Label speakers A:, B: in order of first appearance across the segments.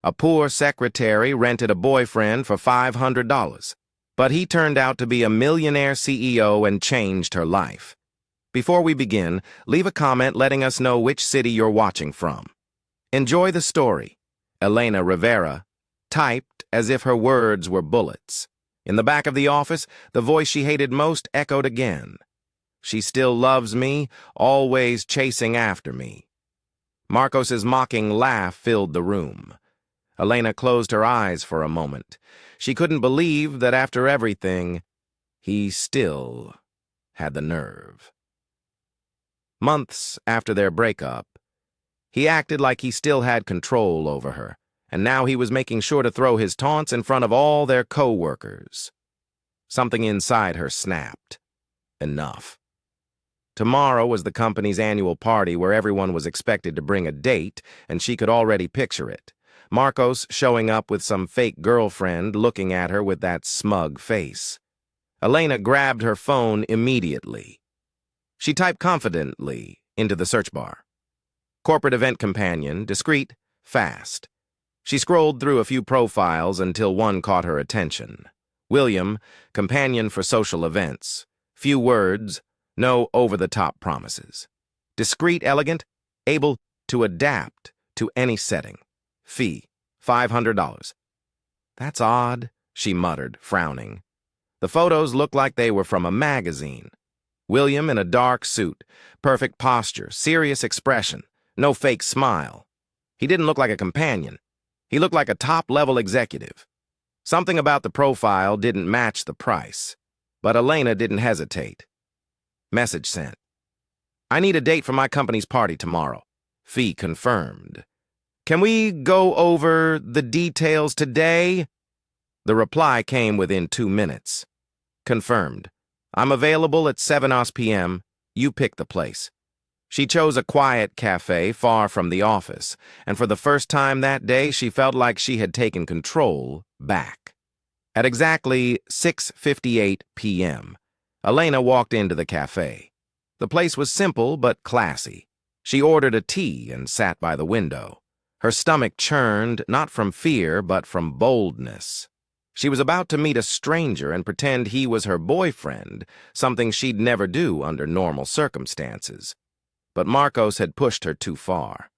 A: A poor secretary rented a boyfriend for $500, but he turned out to be a millionaire CEO and changed her life. Before we begin, leave a comment letting us know which city you're watching from. Enjoy the story. Elena Rivera typed as if her words were bullets. In the back of the office, the voice she hated most echoed again. She still loves me, always chasing after me. Marcos's mocking laugh filled the room. Elena closed her eyes for a moment. She couldn't believe that after everything, he still had the nerve. Months after their breakup, he acted like he still had control over her, and now he was making sure to throw his taunts in front of all their co-workers. Something inside her snapped. Enough. Tomorrow was the company's annual party where everyone was expected to bring a date, and she could already picture it. Marcos showing up with some fake girlfriend looking at her with that smug face. Elena grabbed her phone immediately. She typed confidently into the search bar. Corporate event companion, discreet, fast. She scrolled through a few profiles until one caught her attention. William, companion for social events. Few words, no over-the-top promises. Discreet, elegant, able to adapt to any setting. Fee, $500. That's odd, she muttered, frowning. The photos looked like they were from a magazine. William in a dark suit, perfect posture, serious expression, no fake smile. He didn't look like a companion. He looked like a top-level executive. Something about the profile didn't match the price, but Elena didn't hesitate. Message sent. I need a date for my company's party tomorrow. Fee confirmed. Can we go over the details today? The reply came within 2 minutes. Confirmed. I'm available at 7 p.m. You pick the place. She chose a quiet cafe far from the office, and for the first time that day, she felt like she had taken control back. At exactly 6:58 p.m., Elena walked into the cafe. The place was simple but classy. She ordered a tea and sat by the window. Her stomach churned, not from fear, but from boldness. She was about to meet a stranger and pretend he was her boyfriend, something she'd never do under normal circumstances. But Marcos had pushed her too far.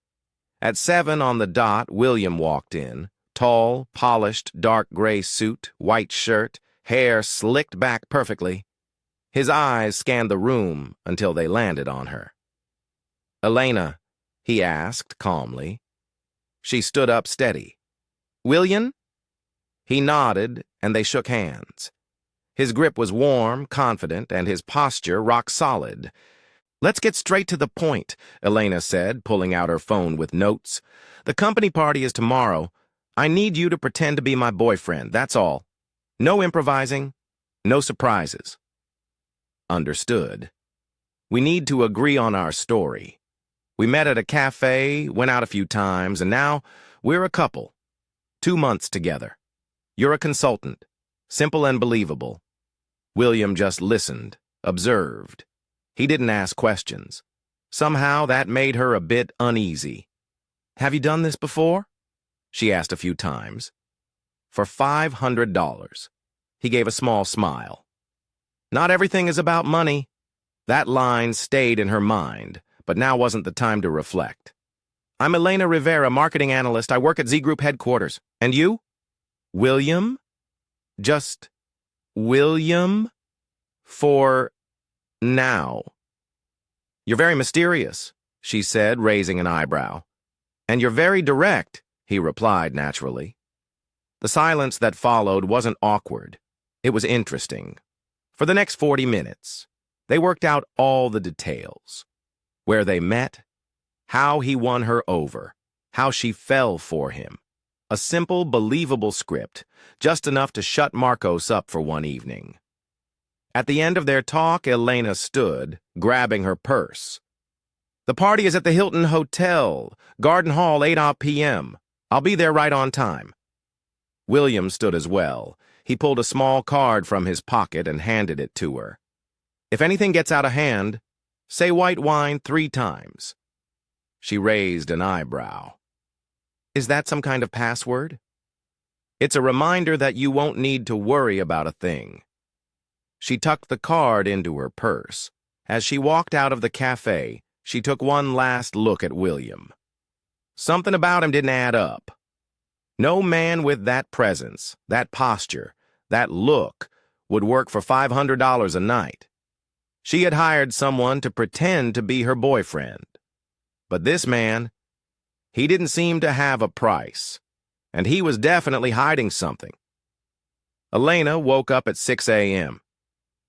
A: At 7 on the dot, William walked in, tall, polished, dark gray suit, white shirt, hair slicked back perfectly. His eyes scanned the room until they landed on her. Elena, he asked calmly. She stood up steady. William? He nodded, and they shook hands. His grip was warm, confident, and his posture rock solid. Let's get straight to the point, Elena said, pulling out her phone with notes. The company party is tomorrow. I need you to pretend to be my boyfriend, that's all. No improvising, no surprises. Understood. We need to agree on our story. We met at a cafe, went out a few times, and now we're a couple. 2 months together. You're a consultant. Simple and believable. William just listened, observed. He didn't ask questions. Somehow that made her a bit uneasy. Have you done this before? She asked a few times. For $500. He gave a small smile. Not everything is about money. That line stayed in her mind, but now wasn't the time to reflect. I'm Elena Rivera, marketing analyst. I work at Z Group headquarters. And you? William? Just William? For now. You're very mysterious, she said, raising an eyebrow. And you're very direct, he replied naturally. The silence that followed wasn't awkward. It was interesting. For the next 40 minutes, they worked out all the details. Where they met, how he won her over, how she fell for him. A simple, believable script, just enough to shut Marcos up for one evening. At the end of their talk, Elena stood, grabbing her purse. The party is at the Hilton Hotel, Garden Hall, 8 p.m. I'll be there right on time. William stood as well. He pulled a small card from his pocket and handed it to her. If anything gets out of hand, say white wine 3 times. She raised an eyebrow. Is that some kind of password? It's a reminder that you won't need to worry about a thing. She tucked the card into her purse. As she walked out of the cafe, she took one last look at William. Something about him didn't add up. No man with that presence, that posture, that look would work for $500 a night. She had hired someone to pretend to be her boyfriend. But this man, he didn't seem to have a price, and he was definitely hiding something. Elena woke up at 6 a.m.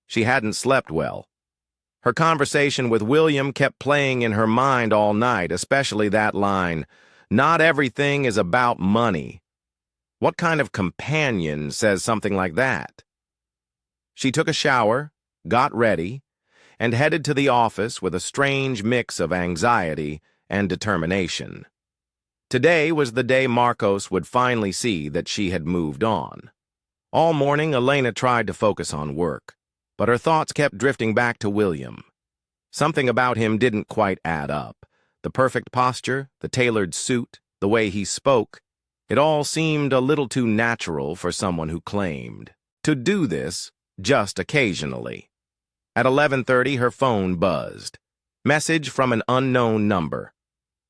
A: She hadn't slept well. Her conversation with William kept playing in her mind all night, especially that line, "Not everything is about money." What kind of companion says something like that? She took a shower, got ready, and headed to the office with a strange mix of anxiety and determination. Today was the day Marcos would finally see that she had moved on. All morning, Elena tried to focus on work, but her thoughts kept drifting back to William. Something about him didn't quite add up. The perfect posture, the tailored suit, the way he spoke, it all seemed a little too natural for someone who claimed to do this just occasionally. At 11:30, her phone buzzed. Message from an unknown number.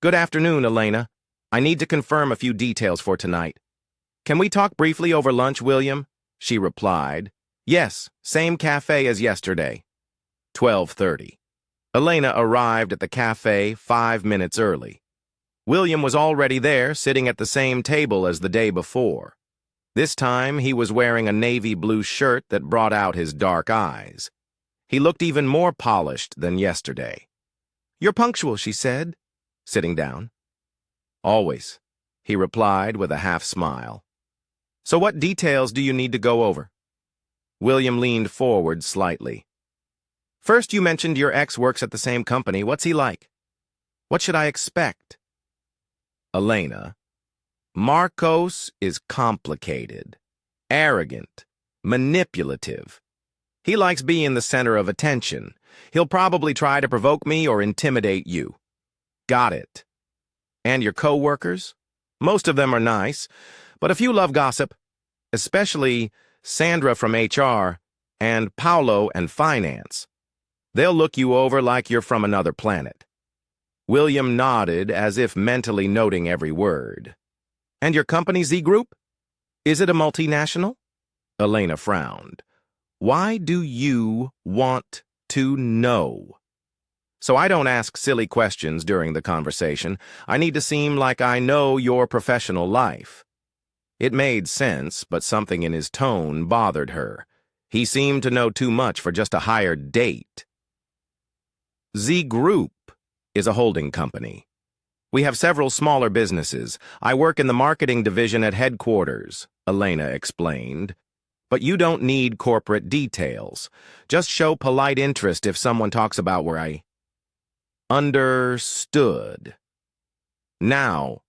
A: "Good afternoon, Elena. I need to confirm a few details for tonight. Can we talk briefly over lunch, William?" She replied. "Yes, same cafe as yesterday." 12:30. Elena arrived at the cafe 5 minutes early. William was already there, sitting at the same table as the day before. This time, he was wearing a navy blue shirt that brought out his dark eyes. He looked even more polished than yesterday. "You're punctual," she said, sitting down. "Always," he replied with a half-smile. "So what details do you need to go over?" William leaned forward slightly. "First, you mentioned your ex works at the same company. What's he like? What should I expect?" Elena, "Marcos is complicated, arrogant, manipulative. He likes being the center of attention. He'll probably try to provoke me or intimidate you." "Got it. And your co-workers? Most of them are nice, but a few love gossip, especially Sandra from HR and Paolo and finance. They'll look you over like you're from another planet." William nodded as if mentally noting every word. "And your company, Z Group? Is it a multinational?" Elena frowned. "Why do you want to know?" "So I don't ask silly questions during the conversation. I need to seem like I know your professional life." It made sense, but something in his tone bothered her. He seemed to know too much for just a hired date. "Z Group is a holding company. We have several smaller businesses. I work in the marketing division at headquarters," Elena explained. "But you don't need corporate details. Just show polite interest if someone talks about where I..." "Understood. Now,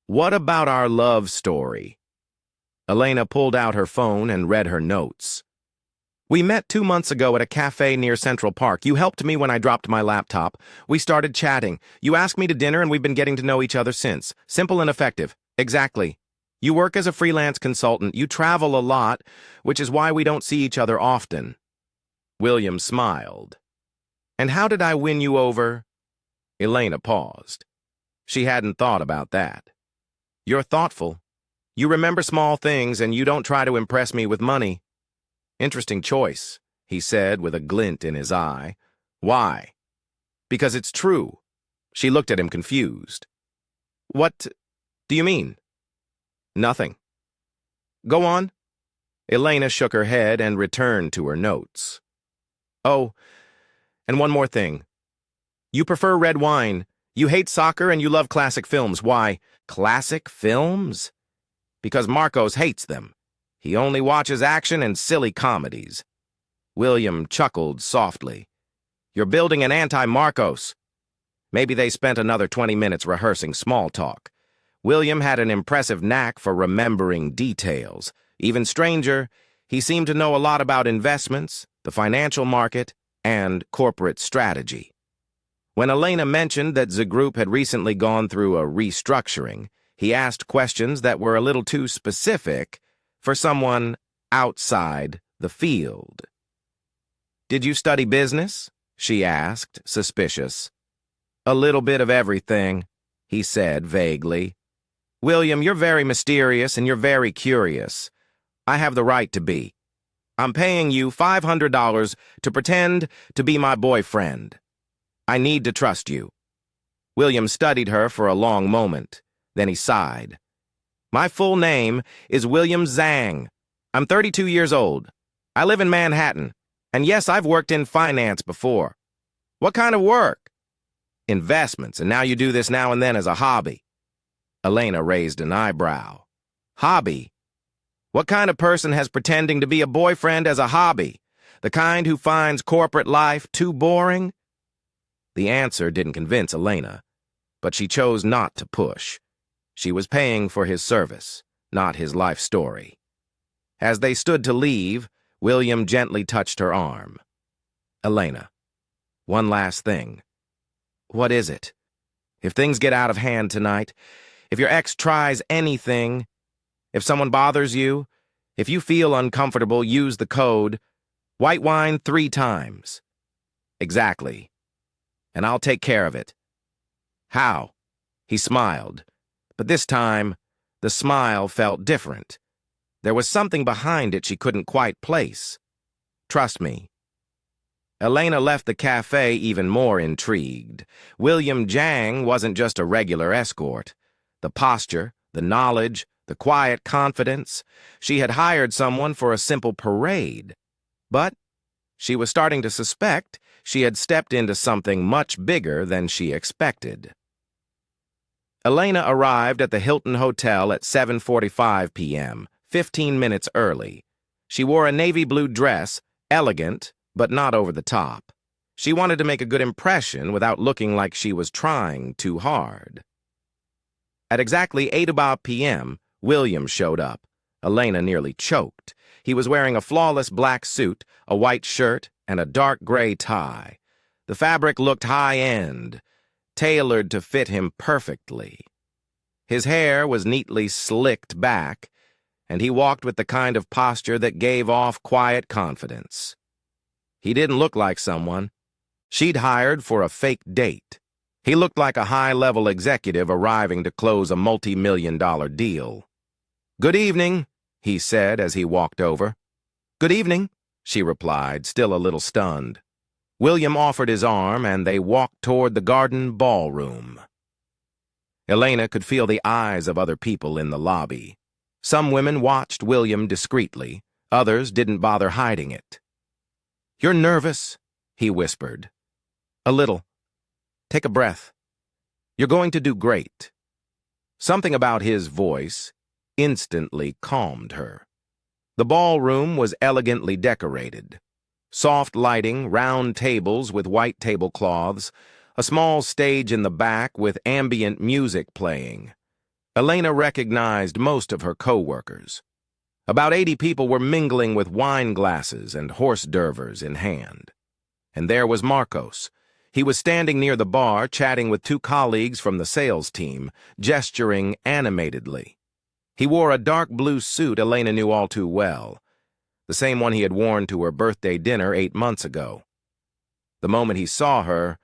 A: what about our love story?" Elena pulled out her phone and read her notes. "We met 2 months ago at a cafe near Central Park. You helped me when I dropped my laptop. We started chatting. You asked me to dinner and we've been getting to know each other since. Simple and effective. Exactly. You work as a freelance consultant. You travel a lot, which is why we don't see each other often." William smiled. "And how did I win you over?" Elena paused. She hadn't thought about that. "You're thoughtful. You remember small things and you don't try to impress me with money." "Interesting choice," he said with a glint in his eye. "Why?" "Because it's true." She looked at him confused. "What do you mean?" "Nothing." "Go on." Elena shook her head and returned to her notes. "Oh, and one more thing. You prefer red wine. You hate soccer and you love classic films. Why? Classic films? Because Marcos hates them. He only watches action and silly comedies." William chuckled softly. "You're building an anti-Marcos." Maybe they spent another 20 minutes rehearsing small talk. William had an impressive knack for remembering details. Even stranger, he seemed to know a lot about investments, the financial market, and corporate strategy. When Elena mentioned that the group had recently gone through a restructuring, He asked questions that were a little too specific for someone outside the field. "Did you study business?" she asked, suspicious. "A little bit of everything," he said vaguely. "William, you're very mysterious and you're very curious. I have the right to be. I'm paying you $500 to pretend to be my boyfriend. I need to trust you." William studied her for a long moment. Then he sighed. "My full name is William Zhang. I'm 32 years old. I live in Manhattan. And yes, I've worked in finance before." "What kind of work?" "Investments, and now you do this now and then as a hobby." Elena raised an eyebrow. "Hobby? What kind of person has pretending to be a boyfriend as a hobby? The kind who finds corporate life too boring?" The answer didn't convince Elena, but she chose not to push. She was paying for his service, not his life story. As they stood to leave, William gently touched her arm. "Elena, one last thing." "What is it?" "If things get out of hand tonight, if your ex tries anything, if someone bothers you, if you feel uncomfortable, use the code white wine 3 times. "Exactly. And I'll take care of it." "How?" He smiled, but this time the smile felt different. There was something behind it she couldn't quite place. "Trust me." Elena left the cafe even more intrigued. William Zhang wasn't just a regular escort. The posture, the knowledge, the quiet confidence. She had hired someone for a simple parade. But she was starting to suspect she had stepped into something much bigger than she expected. Elena arrived at the Hilton Hotel at 7:45 p.m., 15 minutes early. She wore a navy blue dress, elegant, but not over the top. She wanted to make a good impression without looking like she was trying too hard. At exactly 8 p.m., William showed up. Elena nearly choked. He was wearing a flawless black suit, a white shirt, and a dark gray tie. The fabric looked high-end, tailored to fit him perfectly. His hair was neatly slicked back, and he walked with the kind of posture that gave off quiet confidence. He didn't look like someone she'd hired for a fake date. He looked like a high-level executive arriving to close a multi-million-dollar deal. "Good evening," he said as he walked over. "Good evening," she replied, still a little stunned. William offered his arm, and they walked toward the garden ballroom. Elena could feel the eyes of other people in the lobby. Some women watched William discreetly. Others didn't bother hiding it. "You're nervous," he whispered. "A little. Take a breath. You're going to do great." Something about his voice instantly calmed her. The ballroom was elegantly decorated. Soft lighting, round tables with white tablecloths, a small stage in the back with ambient music playing. Elena recognized most of her co-workers. About 80 people were mingling with wine glasses and hors d'oeuvres in hand. And there was Marcos. He was standing near the bar, chatting with 2 colleagues from the sales team, gesturing animatedly. He wore a dark blue suit Elena knew all too well, the same one he had worn to her birthday dinner 8 months ago. The moment he saw her,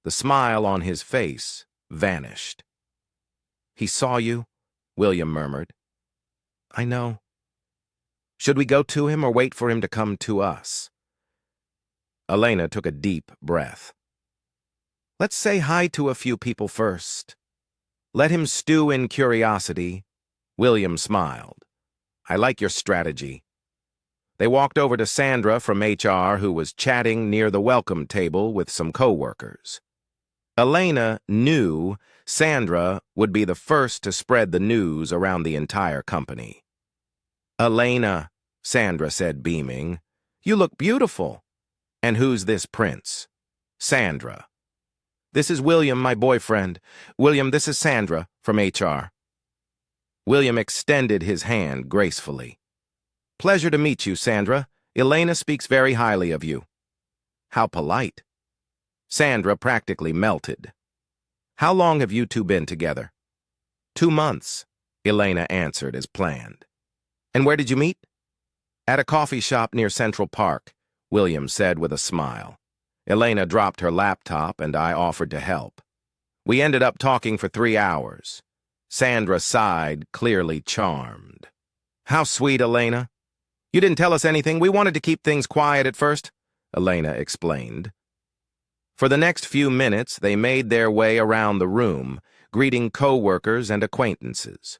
A: the smile on his face vanished. "He saw you?" William murmured. "I know. Should we go to him or wait for him to come to us?" Elena took a deep breath. "Let's say hi to a few people first. Let him stew in curiosity." William smiled. "I like your strategy." They walked over to Sandra from HR, who was chatting near the welcome table with some co-workers. Elena knew Sandra would be the first to spread the news around the entire company. "Elena," Sandra said, beaming, "you look beautiful." "And who's this prince?" "Sandra." "This is William, my boyfriend. William, this is Sandra from HR." William extended his hand gracefully. "Pleasure to meet you, Sandra. Elena speaks very highly of you." "How polite." Sandra practically melted. "How long have you two been together?" 2 months, Elena answered as planned. And where did you meet? At a coffee shop near Central Park, William said with a smile. Elena dropped her laptop and I offered to help. We ended up talking for 3 hours. Sandra sighed, clearly charmed. How sweet, Elena. You didn't tell us anything. We wanted to keep things quiet at first, Elena explained. For the next few minutes, they made their way around the room, greeting co-workers and acquaintances.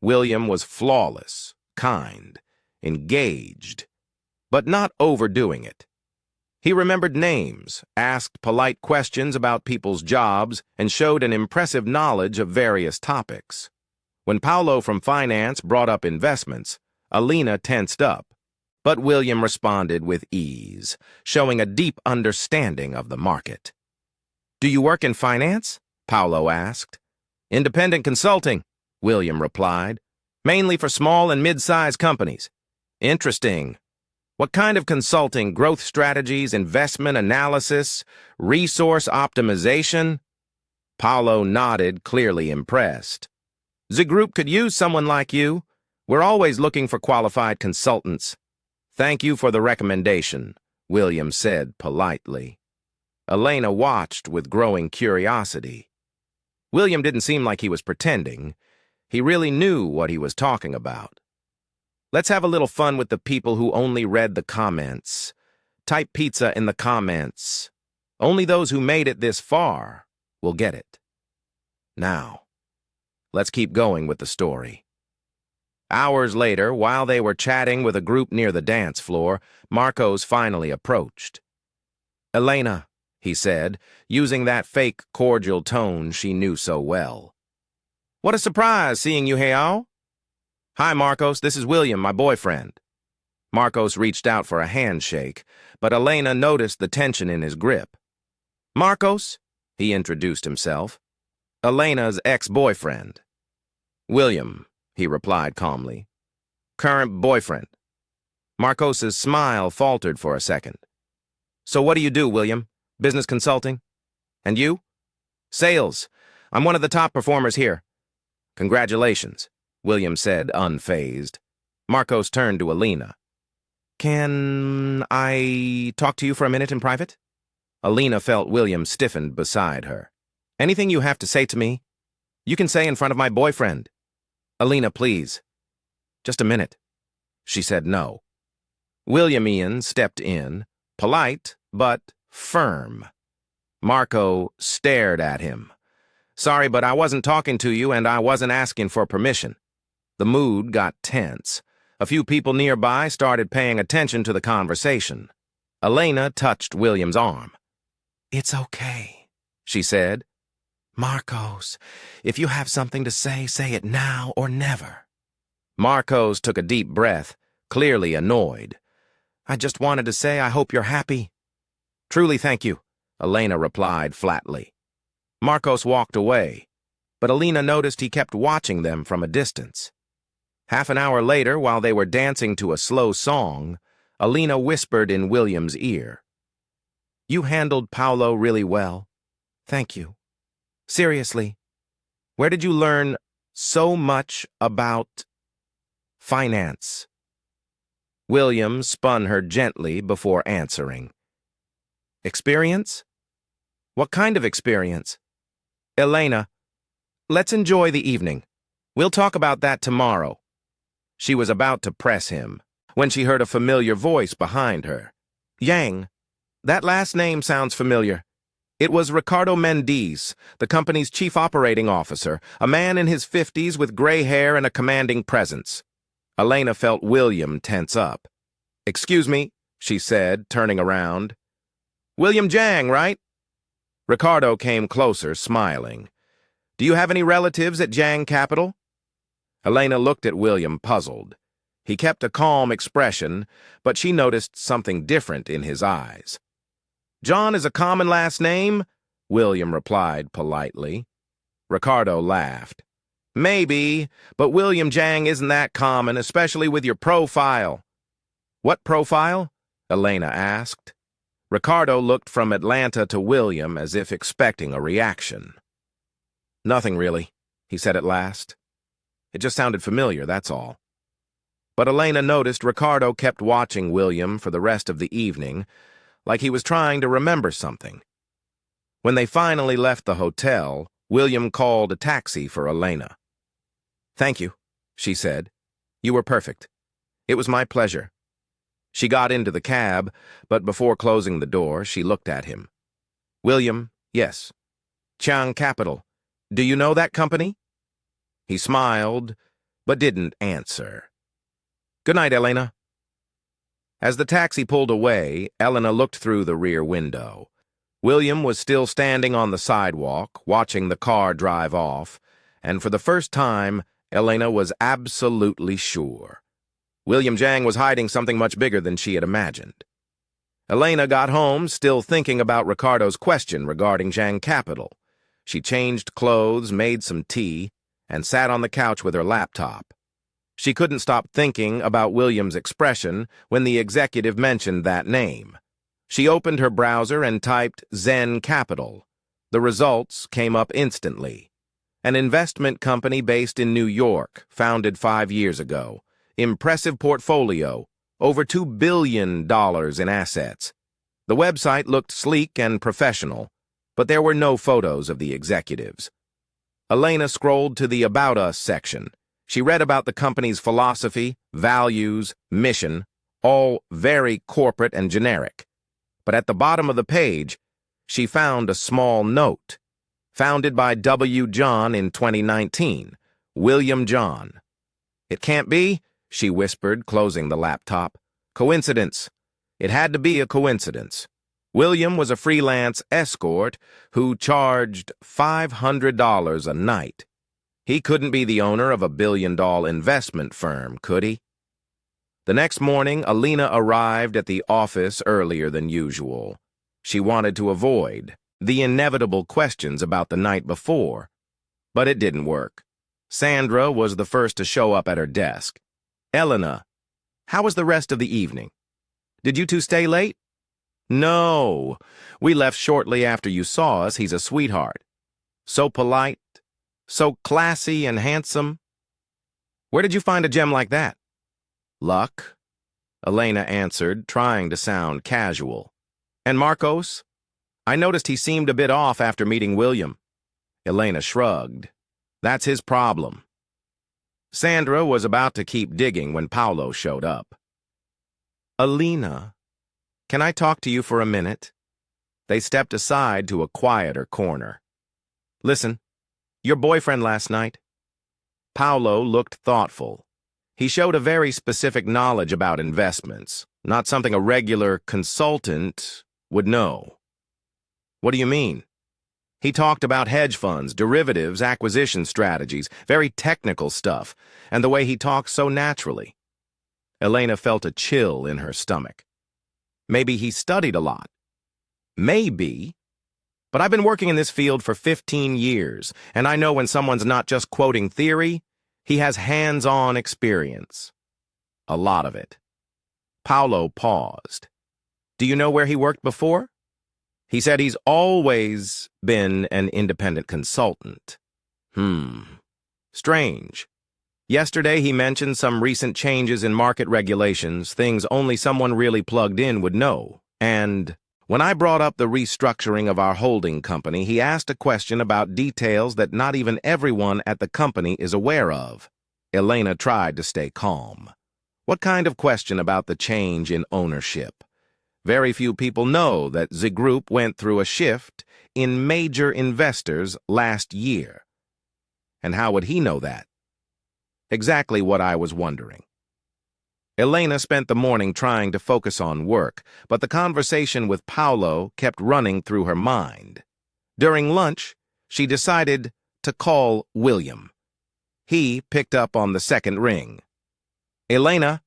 A: William was flawless, kind, engaged, but not overdoing it. He remembered names, asked polite questions about people's jobs, and showed an impressive knowledge of various topics. When Paolo from finance brought up investments, Elena tensed up, but William responded with ease, showing a deep understanding of the market. Do you work in finance? Paolo asked. Independent consulting, William replied, mainly for small and mid-sized companies. Interesting. What kind of consulting? Growth strategies, investment analysis, resource optimization? Paolo nodded, clearly impressed. The group could use someone like you. We're always looking for qualified consultants. Thank you for the recommendation, William said politely. Elena watched with growing curiosity. William didn't seem like he was pretending. He really knew what he was talking about. Let's have a little fun with the people who only read the comments. Type pizza in the comments. Only those who made it this far will get it. Now, let's keep going with the story. Hours later, while they were chatting with a group near the dance floor, Marcos finally approached. Elena, he said, using that fake cordial tone she knew so well. What a surprise seeing you here. Hi, Marcos, this is William, my boyfriend. Marcos reached out for a handshake, but Elena noticed the tension in his grip. Marcos, he introduced himself. Elena's ex-boyfriend. William, he replied calmly. Current boyfriend. Marcos's smile faltered for a second. So what do you do, William? Business consulting? And you? Sales. I'm one of the top performers here. Congratulations, William said, unfazed. Marcos turned to Elena. Can I talk to you for a minute in private? Elena felt William stiffened beside her. Anything you have to say to me, you can say in front of my boyfriend. Elena, please. Just a minute. She said no. William Ian stepped in, polite but firm. Marco stared at him. Sorry, but I wasn't talking to you and I wasn't asking for permission. The mood got tense. A few people nearby started paying attention to the conversation. Elena touched William's arm. It's okay, she said. Marcos, if you have something to say, say it now or never. Marcos took a deep breath, clearly annoyed. I just wanted to say I hope you're happy. Truly, thank you, Elena replied flatly. Marcos walked away, but Elena noticed he kept watching them from a distance. Half an hour later, while they were dancing to a slow song, Elena whispered in William's ear. You handled Paolo really well. Thank you. Seriously, where did you learn so much about finance? William spun her gently before answering. Experience? What kind of experience? Elena, let's enjoy the evening. We'll talk about that tomorrow. She was about to press him when she heard a familiar voice behind her. Yang, that last name sounds familiar. It was Ricardo Mendez, the company's chief operating officer, a man in his 50s with gray hair and a commanding presence. Elena felt William tense up. Excuse me, she said, turning around. William Jang, right? Ricardo came closer, smiling. Do you have any relatives at Jang Capital? Elena looked at William, puzzled. He kept a calm expression, but she noticed something different in his eyes. John is a common last name, William replied politely. Ricardo laughed. Maybe, but William Jang isn't that common, especially with your profile. What profile? Elena asked. Ricardo looked from Atlanta to William as if expecting a reaction. Nothing really. he said at last. It just sounded familiar, that's all. But Elena noticed Ricardo kept watching William for the rest of the evening, like he was trying to remember something. When they finally left the hotel, William called a taxi for Elena. "Thank you," she said. "You were perfect. It was my pleasure." She got into the cab, but before closing the door, she looked at him. "William, yes. Chiang Capital. Do you know that company?" He smiled, but didn't answer. "Good night, Elena." As the taxi pulled away, Elena looked through the rear window. William was still standing on the sidewalk, watching the car drive off, and for the first time, Elena was absolutely sure. William Jiang was hiding something much bigger than she had imagined. Elena got home still thinking about Ricardo's question regarding Jiang Capital. She changed clothes, made some tea, and sat on the couch with her laptop. She couldn't stop thinking about William's expression when the executive mentioned that name. She opened her browser and typed Zen Capital. The results came up instantly. An investment company based in New York, founded 5 years ago. Impressive portfolio, over $2 billion in assets. The website looked sleek and professional, but there were no photos of the executives. Elena scrolled to the About Us section. She read about the company's philosophy, values, mission, all very corporate and generic. But at the bottom of the page, she found a small note. Founded by W. John in 2019, William John. "It can't be," she whispered, closing the laptop. "Coincidence. It had to be a coincidence." William was a freelance escort who charged $500 a night. He couldn't be the owner of a billion-dollar investment firm, could he? The next morning, Elena arrived at the office earlier than usual. She wanted to avoid the inevitable questions about the night before, but it didn't work. Sandra was the first to show up at her desk. "Elena, how was the rest of the evening? Did you two stay late?" "No. We left shortly after you saw us. He's a sweetheart. So polite, so classy and handsome. Where did you find a gem like that?" "Luck," Elena answered, trying to sound casual. "And Marcos? I noticed he seemed a bit off after meeting William." Elena shrugged. "That's his problem." Sandra was about to keep digging when Paulo showed up. "Elena, can I talk to you for a minute?" They stepped aside to a quieter corner. "Listen, your boyfriend last night." Paulo looked thoughtful. He showed a very specific knowledge about investments, not something a regular consultant would know. "What do you mean?" He talked about hedge funds, derivatives, acquisition strategies, very technical stuff, and the way he talked so naturally. Elena felt a chill in her stomach. Maybe he studied a lot. Maybe. But I've been working in this field for 15 years, and I know when someone's not just quoting theory, he has hands-on experience. A lot of it. Paulo paused. "Do you know where he worked before?" He said he's always been an independent consultant. Strange. Yesterday he mentioned some recent changes in market regulations, things only someone really plugged in would know. And when I brought up the restructuring of our holding company, he asked a question about details that not even everyone at the company is aware of. Elena tried to stay calm. What kind of question about the change in ownership? Very few people know that the group went through a shift in major investors last year. And how would he know that? Exactly what I was wondering. Elena spent the morning trying to focus on work, but the conversation with Paulo kept running through her mind. During lunch, she decided to call William. He picked up on the second ring. "Elena,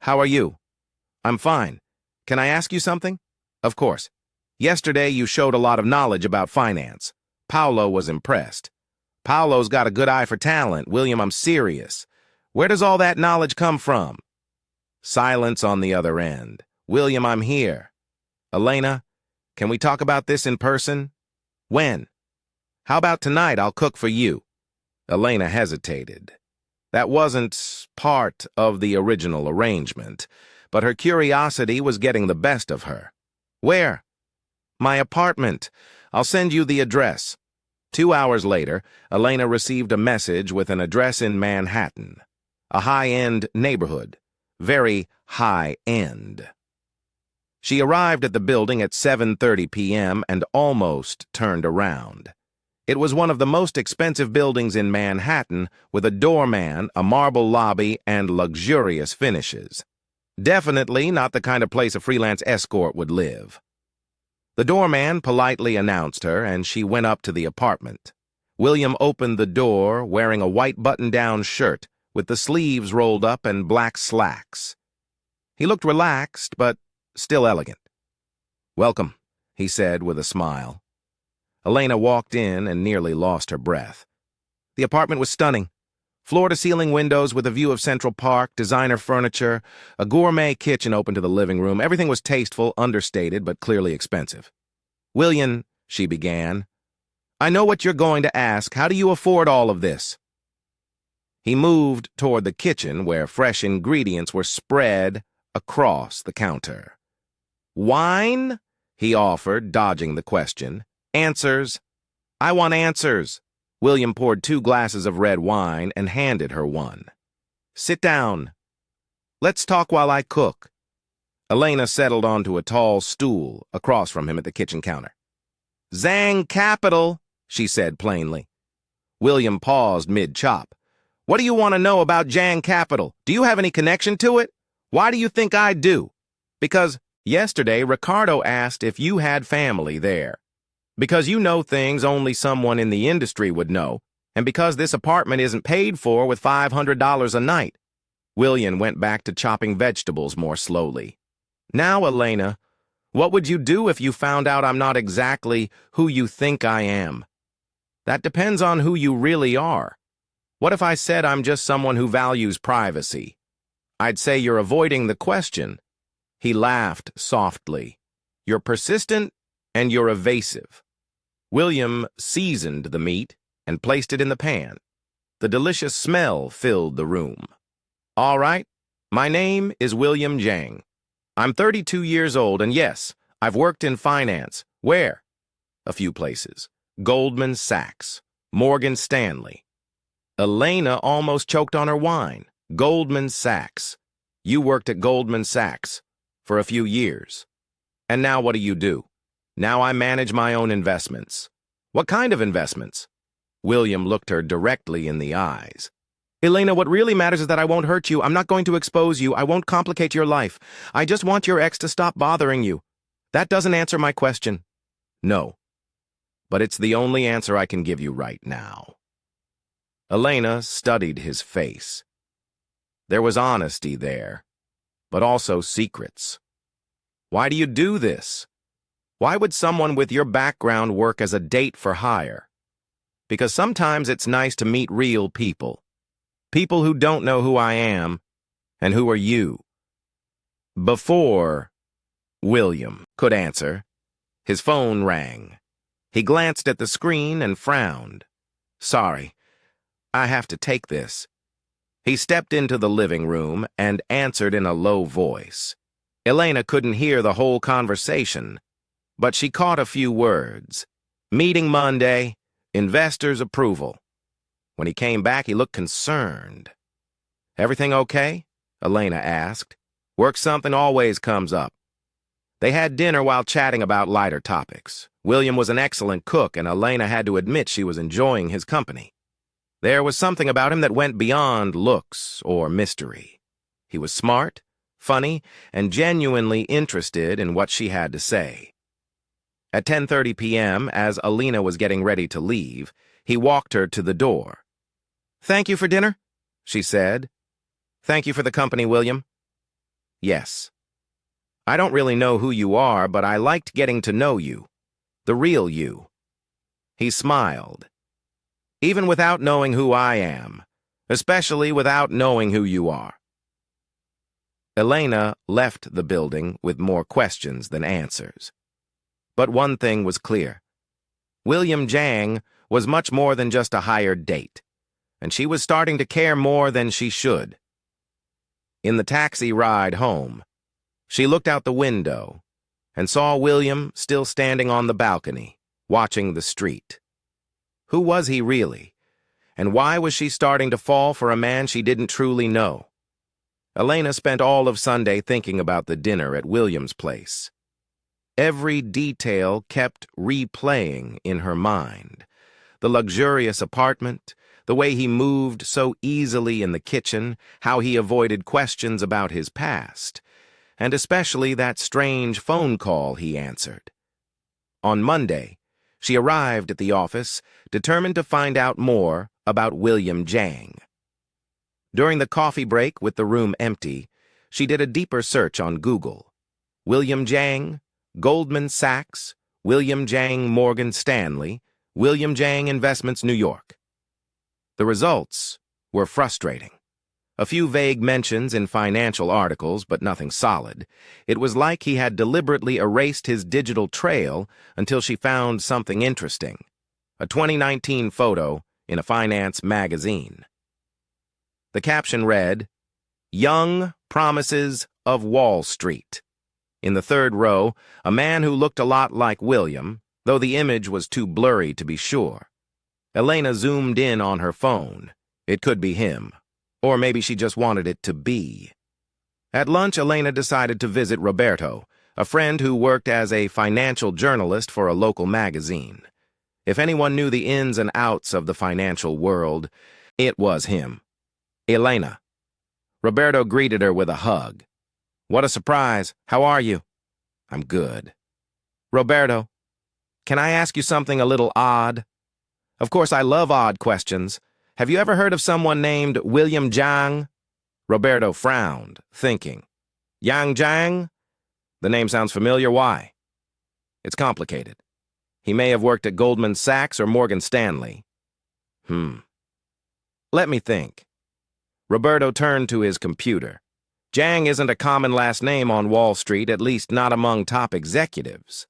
A: how are you?" "I'm fine. Can I ask you something?" "Of course. Yesterday you showed a lot of knowledge about finance." Paulo was impressed. "Paulo's got a good eye for talent. William, I'm serious. Where does all that knowledge come from?" Silence on the other end. "William, I'm here." "Elena, can we talk about this in person?" "When?" "How about tonight? I'll cook for you." Elena hesitated. That wasn't part of the original arrangement, but her curiosity was getting the best of her. Where? My apartment. I'll send you the address. 2 hours later, Elena received a message with an address in Manhattan. A high-end neighborhood. Very high-end. She arrived at the building at 7:30 p.m. and almost turned around. It was one of the most expensive buildings in Manhattan, with a doorman, a marble lobby, and luxurious finishes. Definitely not the kind of place a freelance escort would live. The doorman politely announced her, and she went up to the apartment. William opened the door, wearing a white button-down shirt, with the sleeves rolled up and black slacks. He looked relaxed, but still elegant. "Welcome," he said with a smile. Elena walked in and nearly lost her breath. The apartment was stunning. Floor-to-ceiling windows with a view of Central Park, designer furniture, a gourmet kitchen open to the living room. Everything was tasteful, understated, but clearly expensive. "William," she began, "I know what you're going to ask. How do you afford all of this?" He moved toward the kitchen where fresh ingredients were spread across the counter. "Wine?" he offered, dodging the question. "Answers. I want answers." William poured 2 glasses of red wine and handed her one. "Sit down. Let's talk while I cook." Elena settled onto a tall stool across from him at the kitchen counter. "Zhang Capital," she said plainly. William paused mid-chop. "What do you want to know about Zhang Capital? Do you have any connection to it? Why do you think I do?" "Because yesterday Ricardo asked if you had family there. Because you know things only someone in the industry would know, and because this apartment isn't paid for with $500 a night." William went back to chopping vegetables more slowly. "Now, Elena, what would you do if you found out I'm not exactly who you think I am? That depends on who you really are. What if I said I'm just someone who values privacy? I'd say you're avoiding the question." He laughed softly. "You're persistent and you're evasive." William seasoned the meat and placed it in the pan. The delicious smell filled the room. "All right, my name is William Zhang. I'm 32 years old, and yes, I've worked in finance." "Where?" "A few places. Goldman Sachs, Morgan Stanley." Elena almost choked on her wine. "Goldman Sachs. You worked at Goldman Sachs for a few years. And now what do you do?" "Now I manage my own investments." "What kind of investments?" William looked her directly in the eyes. "Elena, what really matters is that I won't hurt you. I'm not going to expose you. I won't complicate your life. I just want your ex to stop bothering you. That doesn't answer my question." "No, but it's the only answer I can give you right now." Elena studied his face. There was honesty there, but also secrets. "Why do you do this? Why would someone with your background work as a date for hire?" "Because sometimes it's nice to meet real people. People who don't know who I am, and who are you." Before William could answer, his phone rang. He glanced at the screen and frowned. "Sorry, I have to take this." He stepped into the living room and answered in a low voice. Elena couldn't hear the whole conversation, but she caught a few words. "Meeting Monday, investors' approval." When he came back, he looked concerned. "Everything okay?" Elena asked. "Work something always comes up." They had dinner while chatting about lighter topics. William was an excellent cook, and Elena had to admit she was enjoying his company. There was something about him that went beyond looks or mystery. He was smart, funny, and genuinely interested in what she had to say. At 10:30 p.m., as Elena was getting ready to leave, he walked her to the door. "Thank you for dinner," she said. "Thank you for the company, William." "Yes. I don't really know who you are, but I liked getting to know you. The real you." He smiled. "Even without knowing who I am, especially without knowing who you are." Elena left the building with more questions than answers. But one thing was clear. William Zhang was much more than just a hired date. and she was starting to care more than she should. In the taxi ride home, she looked out the window and saw William still standing on the balcony, watching the street. Who was he really? And why was she starting to fall for a man she didn't truly know? Elena spent all of Sunday thinking about the dinner at William's place. Every detail kept replaying in her mind. The luxurious apartment, the way he moved so easily in the kitchen, how he avoided questions about his past, and especially that strange phone call he answered. On Monday, she arrived at the office, determined to find out more about William Jang. During the coffee break with the room empty, she did a deeper search on Google. William Jang, Goldman Sachs, William Jang Morgan Stanley, William Jang Investments New York. The results were frustrating. A few vague mentions in financial articles, but nothing solid. It was like he had deliberately erased his digital trail until she found something interesting. A 2019 photo in a finance magazine. The caption read, "Young Promises of Wall Street." In the third row, a man who looked a lot like William, though the image was too blurry to be sure. Elena zoomed in on her phone. It could be him. Or maybe she just wanted it to be. At lunch, Elena decided to visit Roberto, a friend who worked as a financial journalist for a local magazine. If anyone knew the ins and outs of the financial world, it was him. Elena. Roberto greeted her with a hug. "What a surprise. How are you?" "I'm good." "Roberto, can I ask you something a little odd?" "Of course, I love odd questions. Have you ever heard of someone named William Jang?" Roberto frowned, thinking. "Yang Jang? The name sounds familiar. Why?" "It's complicated. He may have worked at Goldman Sachs or Morgan Stanley." Let me think." Roberto turned to his computer. "Jang isn't a common last name on Wall Street, at least not among top executives."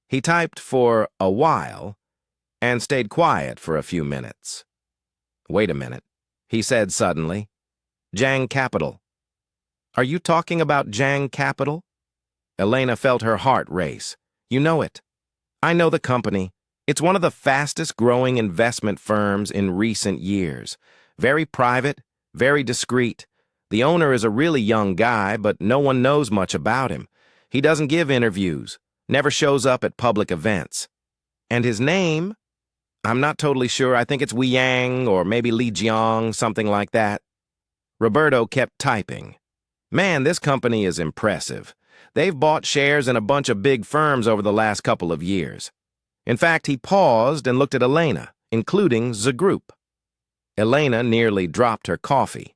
A: He typed for a while and stayed quiet for a few minutes. "Wait a minute," he said suddenly. "Jang Capital. Are you talking about Jang Capital?" Elena felt her heart race. "You know it." "I know the company. It's one of the fastest growing investment firms in recent years. Very private, very discreet. The owner is a really young guy, but no one knows much about him. He doesn't give interviews, never shows up at public events. And his name? I'm not totally sure. I think it's Wei Yang or maybe Li Jiang, something like that." Roberto kept typing. "Man, this company is impressive. They've bought shares in a bunch of big firms over the last couple of years." In fact, he paused and looked at Elena, including the group. Elena nearly dropped her coffee.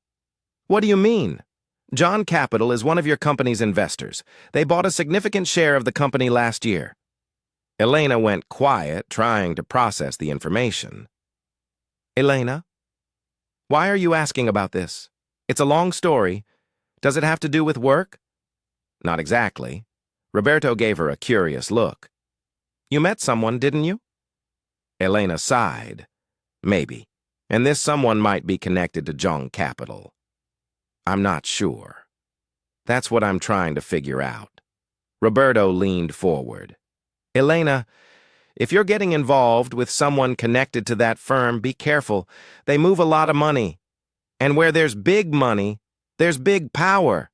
A: "What do you mean? John Capital is one of your company's investors. They bought a significant share of the company last year." Elena went quiet, trying to process the information. "Elena, why are you asking about this? It's a long story. Does it have to do with work?" "Not exactly." Roberto gave her a curious look. "You met someone, didn't you?" Elena sighed. "Maybe. And this someone might be connected to John Capital. I'm not sure. That's what I'm trying to figure out." Roberto leaned forward. "Elena, if you're getting involved with someone connected to that firm, be careful. They move a lot of money. And where there's big money, there's big power.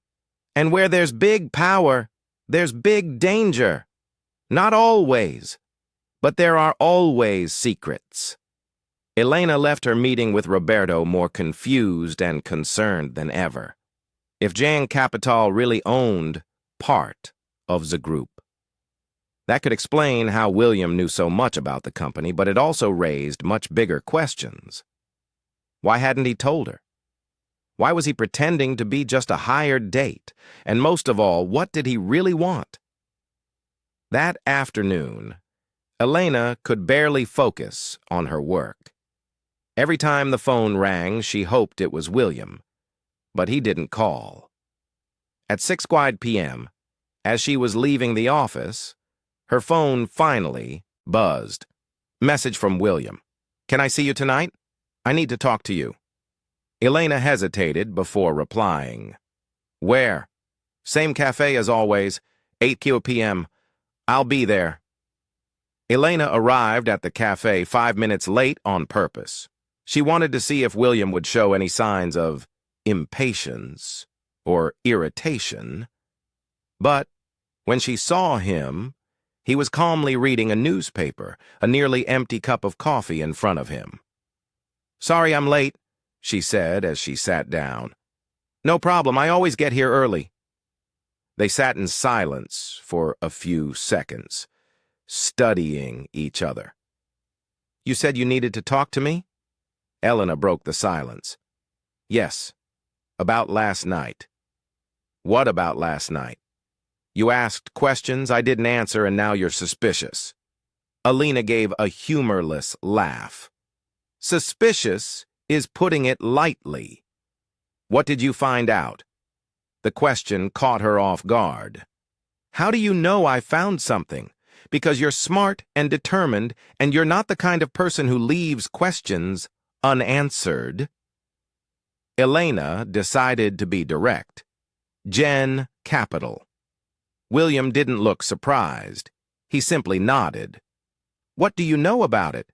A: And where there's big power, there's big danger. Not always, but there are always secrets." Elena left her meeting with Roberto more confused and concerned than ever. If Jang Capital really owned part of the group, that could explain how William knew so much about the company, but it also raised much bigger questions. Why hadn't he told her? Why was he pretending to be just a hired date? And most of all, what did he really want? That afternoon, Elena could barely focus on her work. Every time the phone rang, she hoped it was William, but he didn't call. At 6 p.m., as she was leaving the office, her phone finally buzzed. Message from William. "Can I see you tonight?" I need to talk to you. Elena hesitated before replying. Where? Same cafe as always, 8 p.m. I'll be there. Elena arrived at the cafe 5 minutes late on purpose. She wanted to see if William would show any signs of impatience or irritation. But when she saw him, he was calmly reading a newspaper, a nearly empty cup of coffee in front of him. Sorry I'm late, she said as she sat down. No problem, I always get here early. They sat in silence for a few seconds, studying each other. You said you needed to talk to me? Elena broke the silence. Yes, about last night. What about last night? You asked questions I didn't answer and now you're suspicious. Elena gave a humorless laugh. Suspicious is putting it lightly. What did you find out? The question caught her off guard. How do you know I found something? Because you're smart and determined, and you're not the kind of person who leaves questions unanswered. Elena decided to be direct. Jen Capital. William didn't look surprised. He simply nodded. What do you know about it?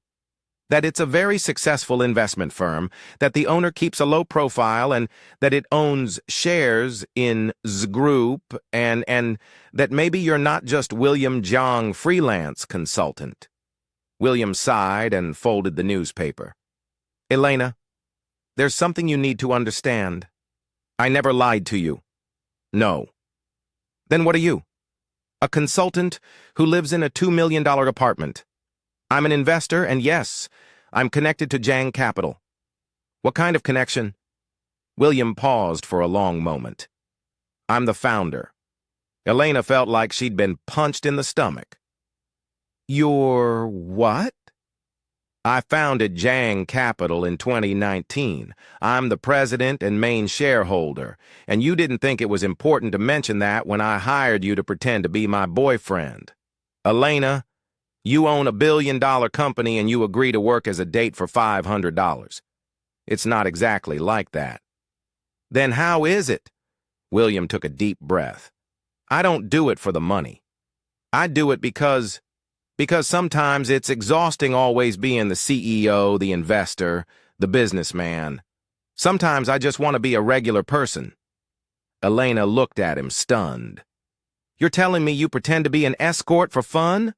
A: That it's a very successful investment firm, that the owner keeps a low profile, and that it owns shares in Z Group, and that maybe you're not just William Jiang freelance consultant. William sighed and folded the newspaper. Elena, there's something you need to understand. I never lied to you. No. Then what are you? A consultant who lives in a $2 million apartment. I'm an investor, and yes, I'm connected to Jiang Capital. What kind of connection? William paused for a long moment. I'm the founder. Elena felt like she'd been punched in the stomach. You're what? I founded Jiang Capital in 2019. I'm the president and main shareholder, and you didn't think it was important to mention that when I hired you to pretend to be my boyfriend. Elena, you own a $1 billion company and you agree to work as a date for $500. It's not exactly like that. Then how is it? William took a deep breath. I don't do it for the money. I do it because sometimes it's exhausting always being the CEO, the investor, the businessman. Sometimes I just want to be a regular person. Elena looked at him, stunned. You're telling me you pretend to be an escort for fun?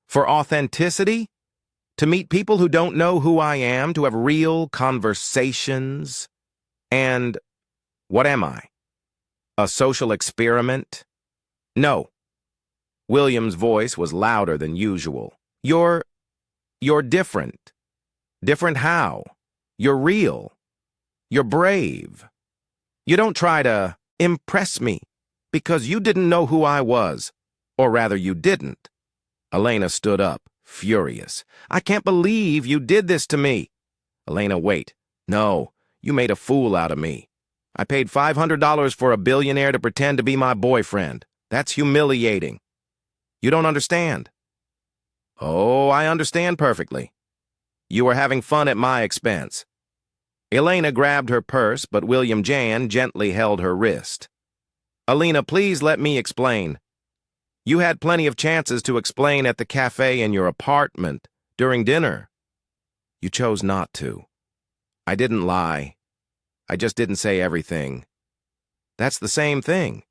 A: For authenticity? To meet people who don't know who I am, to have real conversations? And what am I? A social experiment? No. William's voice was louder than usual. You're different. Different how? You're real. You're brave. You don't try to impress me because you didn't know who I was. Or rather, you didn't. Elena stood up, furious. I can't believe you did this to me. Elena, wait. No, you made a fool out of me. I paid $500 for a billionaire to pretend to be my boyfriend. That's humiliating. You don't understand. Oh, I understand perfectly. You were having fun at my expense. Elena grabbed her purse, but William Jan gently held her wrist. Elena, please let me explain. You had plenty of chances to explain at the cafe in your apartment, during dinner. You chose not to. I didn't lie. I just didn't say everything. That's the same thing.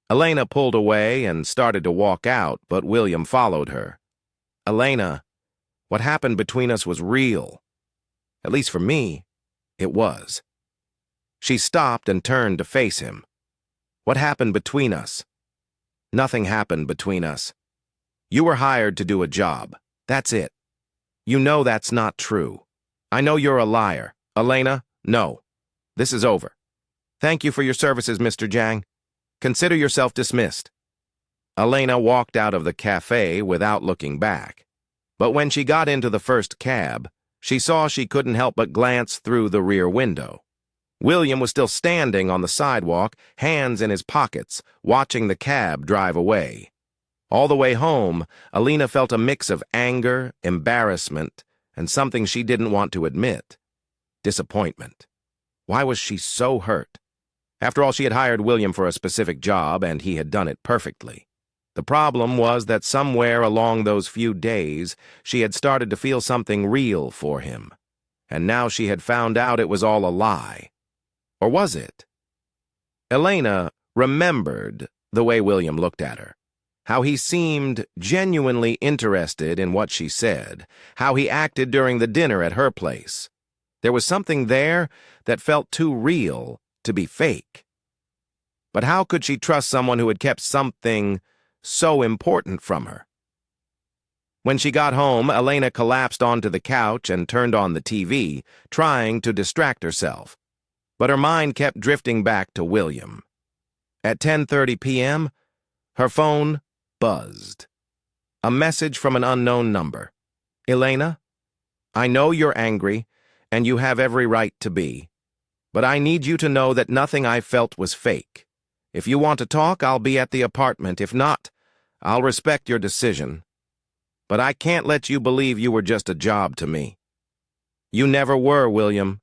A: Elena pulled away and started to walk out, but William followed her. Elena, what happened between us was real. At least for me, it was. She stopped and turned to face him. What happened between us? Nothing happened between us. You were hired to do a job. That's it. You know that's not true. I know you're a liar. Elena, no. This is over. Thank you for your services, Mr. Jiang. Consider yourself dismissed. Elena walked out of the cafe without looking back. But when she got into the first cab, she saw she couldn't help but glance through the rear window. William was still standing on the sidewalk, hands in his pockets, watching the cab drive away. All the way home, Elena felt a mix of anger, embarrassment, and something she didn't want to admit: disappointment. Why was she so hurt? After all, she had hired William for a specific job, and he had done it perfectly. The problem was that somewhere along those few days, she had started to feel something real for him, and now she had found out it was all a lie. Or was it? Elena remembered the way William looked at her, how he seemed genuinely interested in what she said, how he acted during the dinner at her place. There was something there that felt too real to be fake. But how could she trust someone who had kept something so important from her? When she got home, Elena collapsed onto the couch and turned on the TV, trying to distract herself. But her mind kept drifting back to William. At 10:30 p.m., her phone buzzed. A message from an unknown number. "Elena, I know you're angry, and you have every right to be. But I need you to know that nothing I felt was fake. If you want to talk, I'll be at the apartment. If not, I'll respect your decision. But I can't let you believe you were just a job to me. You never were, William."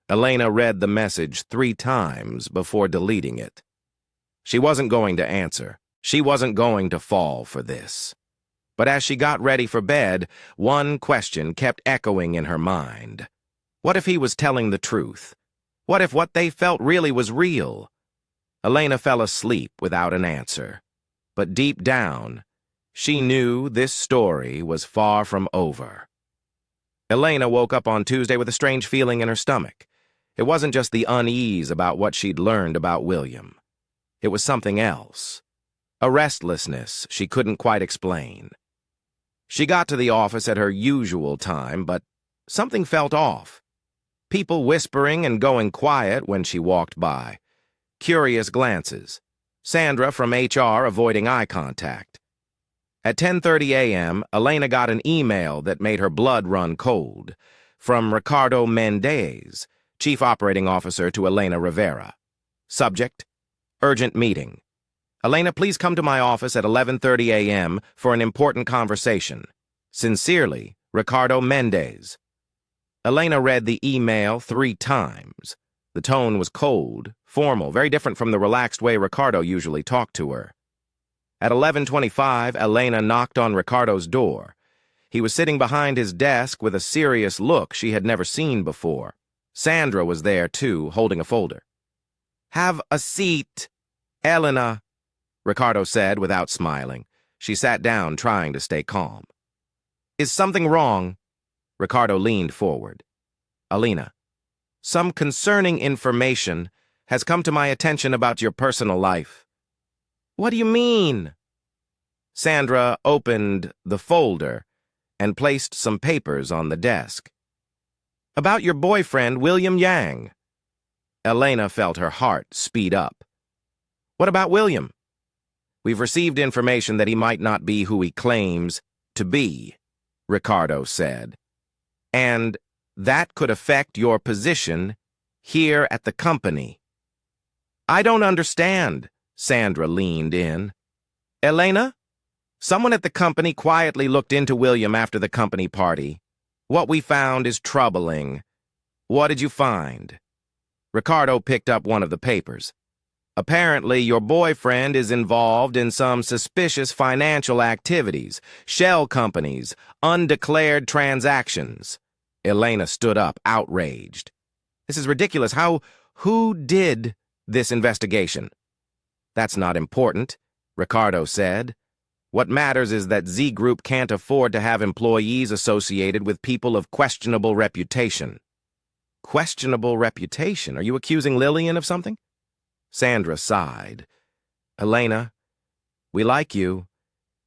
A: Elena read the message 3 times before deleting it. She wasn't going to answer. She wasn't going to fall for this. But as she got ready for bed, one question kept echoing in her mind. What if he was telling the truth? What if what they felt really was real? Elena fell asleep without an answer. But deep down, she knew this story was far from over. Elena woke up on Tuesday with a strange feeling in her stomach. It wasn't just the unease about what she'd learned about William. It was something else. A restlessness she couldn't quite explain. She got to the office at her usual time, but something felt off. People whispering and going quiet when she walked by. Curious glances. Sandra from HR avoiding eye contact. At 10:30 a.m., Elena got an email that made her blood run cold. From Ricardo Mendez, Chief Operating Officer, to Elena Rivera. Subject: urgent meeting. Elena, please come to my office at 11:30 a.m. for an important conversation. Sincerely, Ricardo Mendez. Elena read the email 3 times. The tone was cold, formal, very different from the relaxed way Ricardo usually talked to her. At 11:25, Elena knocked on Ricardo's door. He was sitting behind his desk with a serious look she had never seen before. Sandra was there, too, holding a folder. "Have a seat, Elena," Ricardo said without smiling. She sat down, trying to stay calm. "Is something wrong?" Ricardo leaned forward. "Elena, some concerning information has come to my attention about your personal life." "What do you mean?" Sandra opened the folder and placed some papers on the desk. "About your boyfriend, William Yang." Elena felt her heart speed up. "What about William?" "We've received information that he might not be who he claims to be," Ricardo said. "And that could affect your position here at the company." "I don't understand." Sandra leaned in. "Elena, someone at the company quietly looked into William after the company party. What we found is troubling." "What did you find?" Ricardo picked up one of the papers. "Apparently, your boyfriend is involved in some suspicious financial activities, shell companies, undeclared transactions." Elena stood up, outraged. "This is ridiculous. Who did this investigation?" "That's not important," Ricardo said. "What matters is that Z Group can't afford to have employees associated with people of questionable reputation." "Questionable reputation? Are you accusing Lillian of something?" Sandra sighed. "Elena, we like you.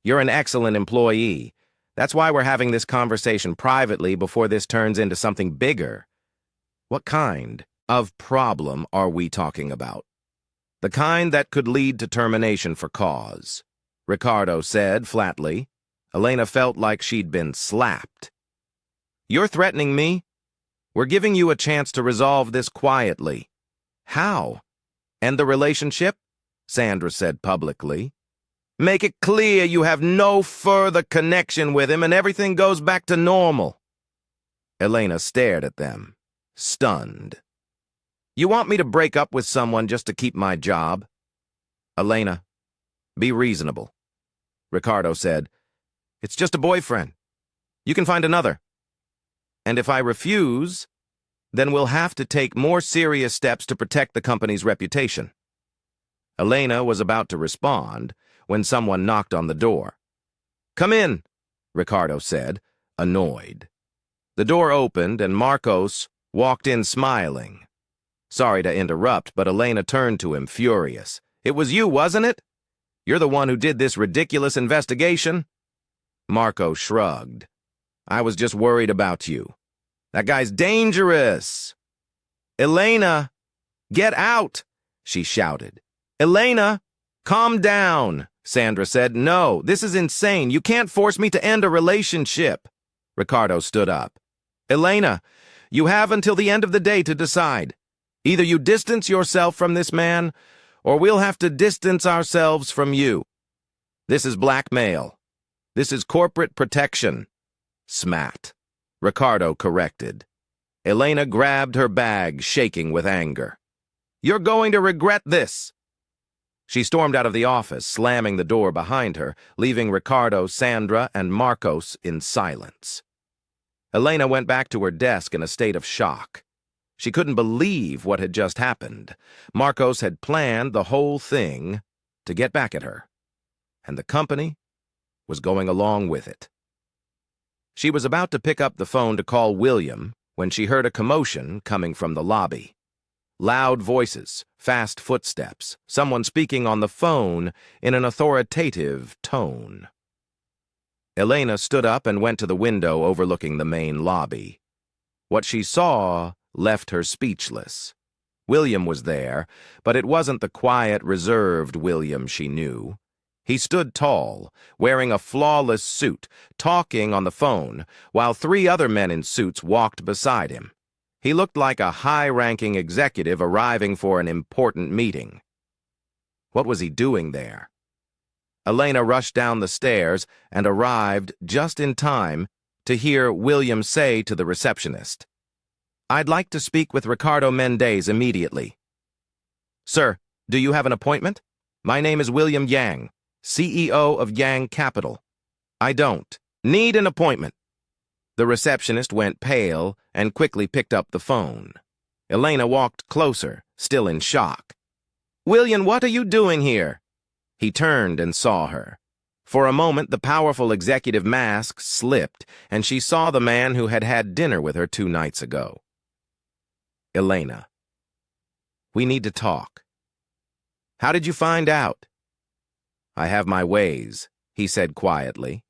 A: You're an excellent employee. That's why we're having this conversation privately before this turns into something bigger." "What kind of problem are we talking about?" "The kind that could lead to termination for cause," Ricardo said flatly. Elena felt like she'd been slapped. "You're threatening me? We're giving you a chance to resolve this quietly." "How?" "End the relationship," Sandra said publicly. "Make it clear you have no further connection with him and everything goes back to normal." Elena stared at them, stunned. You want me to break up with someone just to keep my job? Elena, be reasonable. Ricardo said, It's just a boyfriend. You can find another. And if I refuse, then we'll have to take more serious steps to protect the company's reputation. Elena was about to respond when someone knocked on the door. Come in, Ricardo said, annoyed. The door opened and Marcos walked in smiling. Sorry to interrupt, but Elena turned to him, furious. It was you, wasn't it? You're the one who did this ridiculous investigation? Marcos shrugged. I was just worried about you. That guy's dangerous. Elena, get out, she shouted. Elena, calm down, Sandra said. No, this is insane. You can't force me to end a relationship. Ricardo stood up. Elena, you have until the end of the day to decide. Either you distance yourself from this man, or we'll have to distance ourselves from you. This is blackmail. This is corporate protection. Smat. Ricardo corrected. Elena grabbed her bag, shaking with anger. You're going to regret this. She stormed out of the office, slamming the door behind her, leaving Ricardo, Sandra, and Marcos in silence. Elena went back to her desk in a state of shock. She couldn't believe what had just happened. Marcos had planned the whole thing to get back at her, and the company was going along with it. She was about to pick up the phone to call William when she heard a commotion coming from the lobby. Loud voices, fast footsteps, someone speaking on the phone in an authoritative tone. Elena stood up and went to the window overlooking the main lobby. What she saw left her speechless. William was there, but it wasn't the quiet, reserved William she knew. He stood tall, wearing a flawless suit, talking on the phone, while 3 other men in suits walked beside him. He looked like a high-ranking executive arriving for an important meeting. What was he doing there? Elena rushed down the stairs and arrived just in time to hear William say to the receptionist, I'd like to speak with Ricardo Mendez immediately. Sir, do you have an appointment? My name is William Yang, CEO of Yang Capital. I don't need an appointment. The receptionist went pale and quickly picked up the phone. Elena walked closer, still in shock. William, what are you doing here? He turned and saw her. For a moment, the powerful executive mask slipped, and she saw the man who had had dinner with her 2 nights ago. Elena. We need to talk. How did you find out? I have my ways, he said quietly,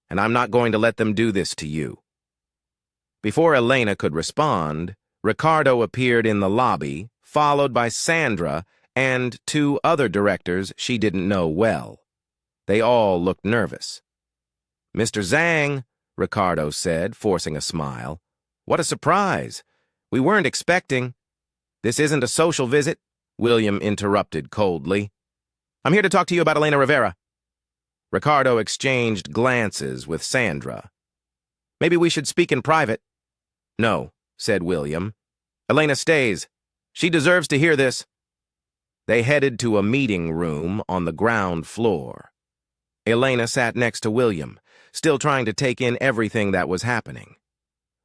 A: and I'm not going to let them do this to you. Before Elena could respond, Ricardo appeared in the lobby, followed by Sandra and 2 other directors she didn't know well. They all looked nervous. Mr. Zhang, Ricardo said, forcing a smile. What a surprise. We weren't expecting. This isn't a social visit, William interrupted coldly. I'm here to talk to you about Elena Rivera. Ricardo exchanged glances with Sandra. Maybe we should speak in private. No, said William. Elena stays. She deserves to hear this. They headed to a meeting room on the ground floor. Elena sat next to William, still trying to take in everything that was happening.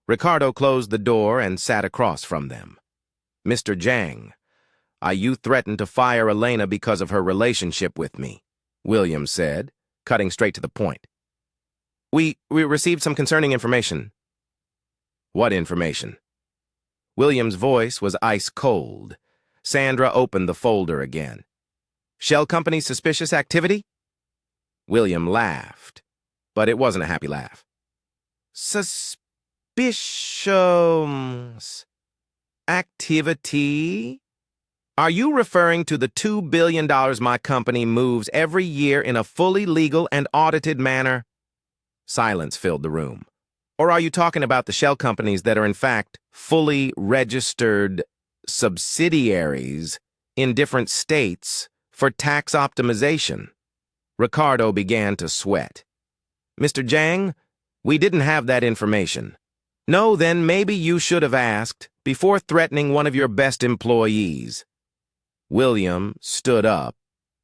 A: Ricardo closed the door and sat across from them. Mr. Zhang, you threatened to fire Elena because of her relationship with me, William said, cutting straight to the point. We received some concerning information. What information? William's voice was ice cold. Sandra opened the folder again. Shell company suspicious activity? William laughed, but it wasn't a happy laugh. Suspicious activity? Are you referring to the $2 billion my company moves every year in a fully legal and audited manner? Silence filled the room. Or are you talking about the shell companies that are in fact fully registered subsidiaries in different states for tax optimization? Ricardo began to sweat. Mr. Zhang, we didn't have that information. No, then maybe you should have asked before threatening one of your best employees. William stood up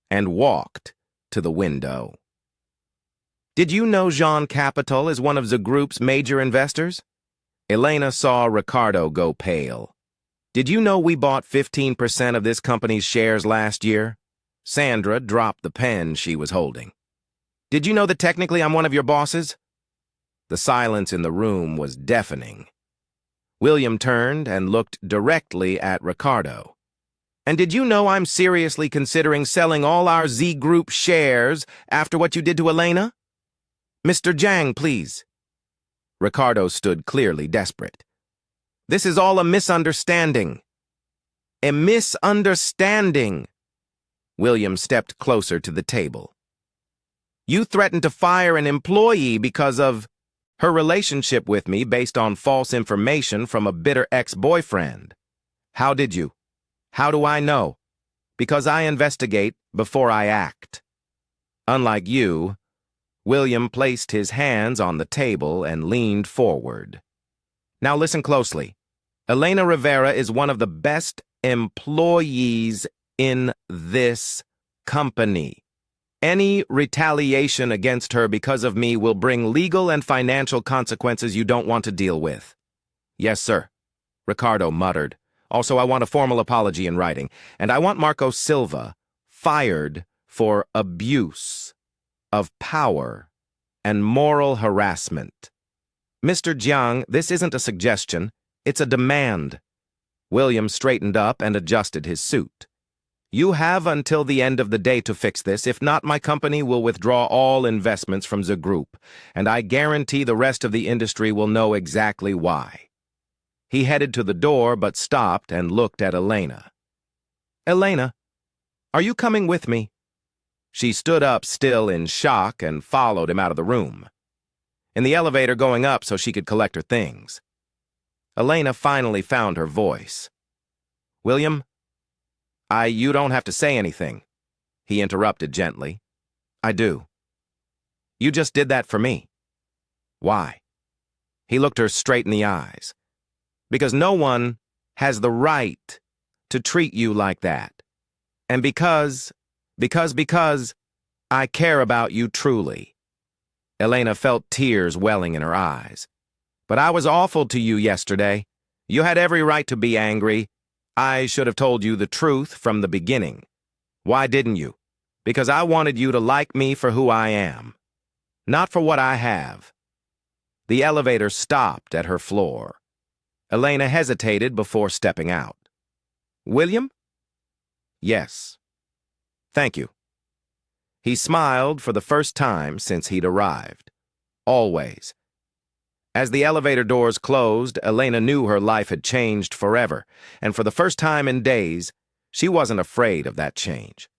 A: and walked to the window. Did you know Jean Capital is one of the group's major investors? Elena saw Ricardo go pale. Did you know we bought 15% of this company's shares last year? Sandra dropped the pen she was holding. Did you know that technically I'm one of your bosses? The silence in the room was deafening. William turned and looked directly at Ricardo. And did you know I'm seriously considering selling all our Z Group shares after what you did to Elena? Mr. Jiang, please. Ricardo stood clearly desperate. This is all a misunderstanding. A misunderstanding. William stepped closer to the table. You threatened to fire an employee because of her relationship with me based on false information from a bitter ex-boyfriend. How did you? How do I know? Because I investigate before I act. Unlike you, William placed his hands on the table and leaned forward. Now listen closely. Elena Rivera is one of the best employees in this company. Any retaliation against her because of me will bring legal and financial consequences you don't want to deal with. Yes, sir, Ricardo muttered. Also, I want a formal apology in writing, and I want Marco Silva fired for abuse of power and moral harassment. Mr. Jiang, this isn't a suggestion, it's a demand. William straightened up and adjusted his suit. You have until the end of the day to fix this. If not, my company will withdraw all investments from the group, and I guarantee the rest of the industry will know exactly why. He headed to the door but stopped and looked at Elena. Elena, are you coming with me? She stood up still in shock and followed him out of the room. In the elevator going up so she could collect her things. Elena finally found her voice. William? You don't have to say anything, he interrupted gently. I do. You just did that for me. Why? He looked her straight in the eyes. Because no one has the right to treat you like that. And because I care about you truly. Elena felt tears welling in her eyes. But I was awful to you yesterday. You had every right to be angry. I should have told you the truth from the beginning. Why didn't you? Because I wanted you to like me for who I am, not for what I have. The elevator stopped at her floor. Elena hesitated before stepping out. William? Yes. Thank you. He smiled for the first time since he'd arrived. Always. As the elevator doors closed, Elena knew her life had changed forever, and for the first time in days, she wasn't afraid of that change.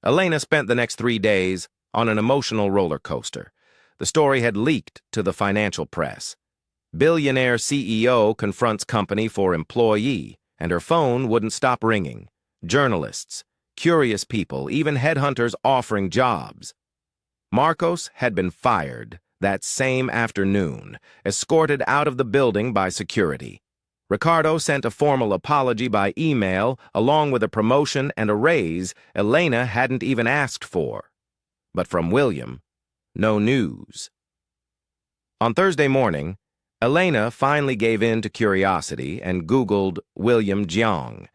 A: Elena spent the next 3 days on an emotional roller coaster. The story had leaked to the financial press. Billionaire CEO confronts company for employee, and her phone wouldn't stop ringing. Journalists, curious people, even headhunters offering jobs. Marcos had been fired that same afternoon, escorted out of the building by security. Ricardo sent a formal apology by email, along with a promotion and a raise Elena hadn't even asked for. But from William, no news. On Thursday morning, Elena finally gave in to curiosity and Googled William Jiang.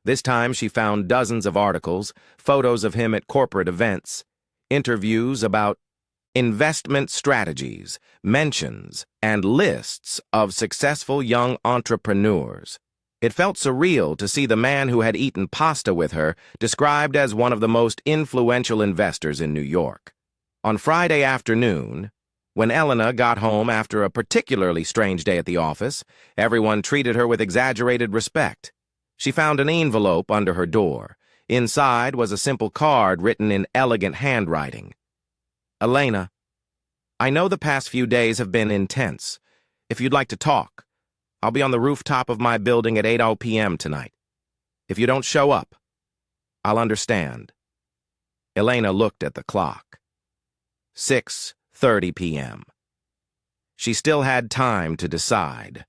A: This time she found dozens of articles, photos of him at corporate events, interviews about investment strategies, mentions, and lists of successful young entrepreneurs. It felt surreal to see the man who had eaten pasta with her described as one of the most influential investors in New York. On Friday afternoon, when Elena got home after a particularly strange day at the office, everyone treated her with exaggerated respect. She found an envelope under her door. Inside was a simple card written in elegant handwriting. Elena, I know the past few days have been intense. If you'd like to talk, I'll be on the rooftop of my building at 8 p.m. tonight. If you don't show up, I'll understand. Elena looked at the clock. 6:30 p.m. She still had time to decide.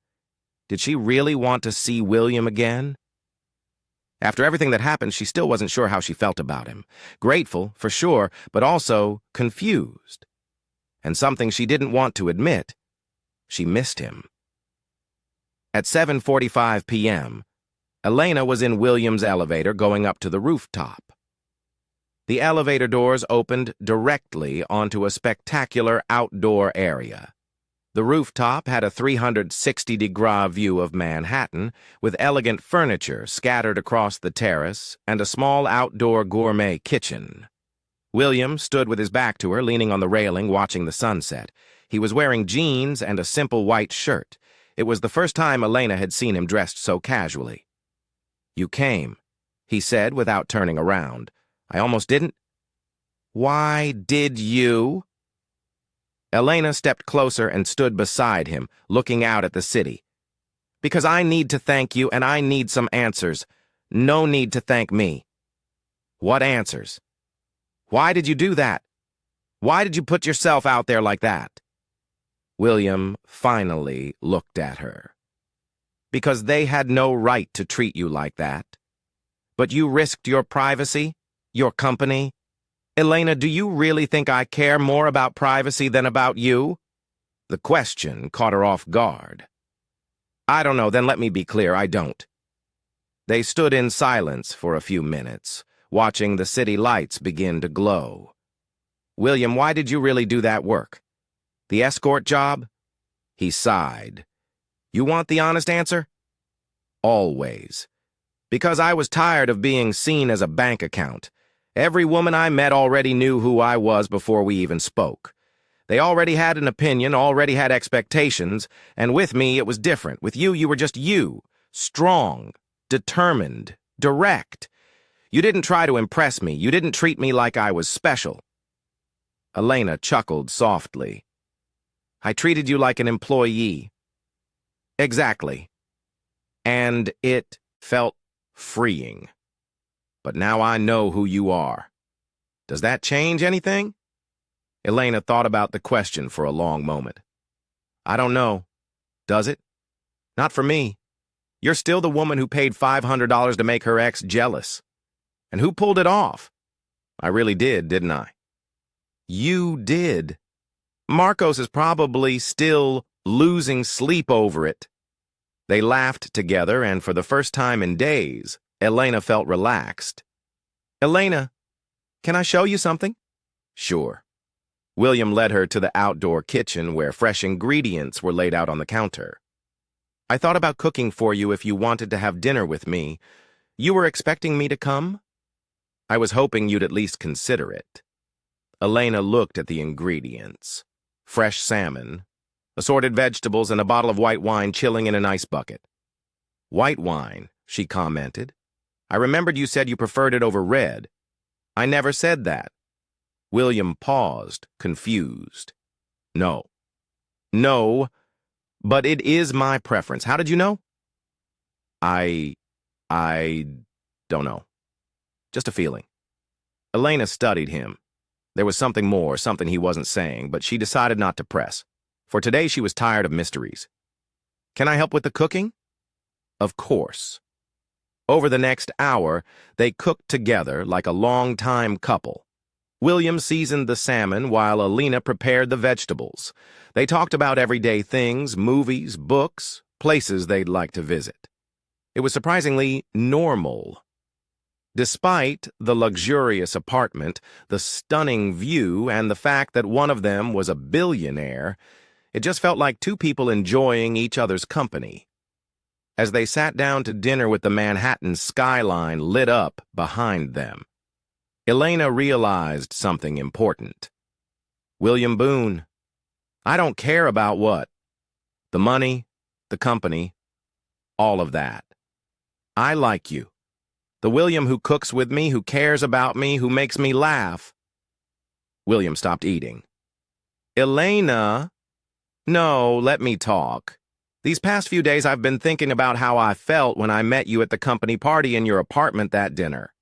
A: Did she really want to see William again? After everything that happened, she still wasn't sure how she felt about him. Grateful, for sure, but also confused. And something she didn't want to admit, she missed him. At 7:45 p.m., Elena was in William's elevator going up to the rooftop. The elevator doors opened directly onto a spectacular outdoor area. The rooftop had a 360-degree view of Manhattan, with elegant furniture scattered across the terrace and a small outdoor gourmet kitchen. William stood with his back to her, leaning on the railing, watching the sunset. He was wearing jeans and a simple white shirt. It was the first time Elena had seen him dressed so casually. "You came," he said without turning around. "I almost didn't." "Why did you?" Elena stepped closer and stood beside him, looking out at the city. "Because I need to thank you, and I need some answers. No need to thank me." "What answers? Why did you do that? Why did you put yourself out there like that?" William finally looked at her. "Because they had no right to treat you like that. But you risked your privacy, your company. Elena, do you really think I care more about privacy than about you?" The question caught her off guard. "I don't know, then let me be clear, I don't." They stood in silence for a few minutes, watching the city lights begin to glow. "William, why did you really do that work? The escort job?" He sighed. "You want the honest answer?" "Always. Because I was tired of being seen as a bank account. Every woman I met already knew who I was before we even spoke. They already had an opinion, already had expectations, and with me it was different. With you, you were just you, strong, determined, direct. You didn't try to impress me. You didn't treat me like I was special." Elena chuckled softly. "I treated you like an employee." "Exactly. And it felt freeing. But now I know who you are. Does that change anything?" Elena thought about the question for a long moment. "I don't know. Does it? Not for me. You're still the woman who paid $500 to make her ex jealous. And who pulled it off? I really did, didn't I?" "You did. Marcos is probably still losing sleep over it." They laughed together, and for the first time in days, Elena felt relaxed. "Elena, can I show you something?" "Sure." William led her to the outdoor kitchen where fresh ingredients were laid out on the counter. "I thought about cooking for you if you wanted to have dinner with me. You were expecting me to come?" "I was hoping you'd at least consider it." Elena looked at the ingredients. Fresh salmon, assorted vegetables, and a bottle of white wine chilling in an ice bucket. "White wine," she commented. "I remembered you said you preferred it over red." "I never said that." William paused, confused. "No. No, but it is my preference. How did you know?" I don't know. Just a feeling." Elena studied him. There was something more, something he wasn't saying, but she decided not to press. For today she was tired of mysteries. "Can I help with the cooking?" "Of course." Over the next hour, they cooked together like a long-time couple. William seasoned the salmon while Elena prepared the vegetables. They talked about everyday things, movies, books, places they'd like to visit. It was surprisingly normal. Despite the luxurious apartment, the stunning view, and the fact that one of them was a billionaire, it just felt like two people enjoying each other's company. As they sat down to dinner with the Manhattan skyline lit up behind them, Elena realized something important. "William Boone, I don't care about what. The money, the company, all of that. I like you. The William who cooks with me, who cares about me, who makes me laugh." William stopped eating. "Elena, no, let me talk. These past few days I've been thinking about how I felt when I met you at the company party in your apartment that dinner.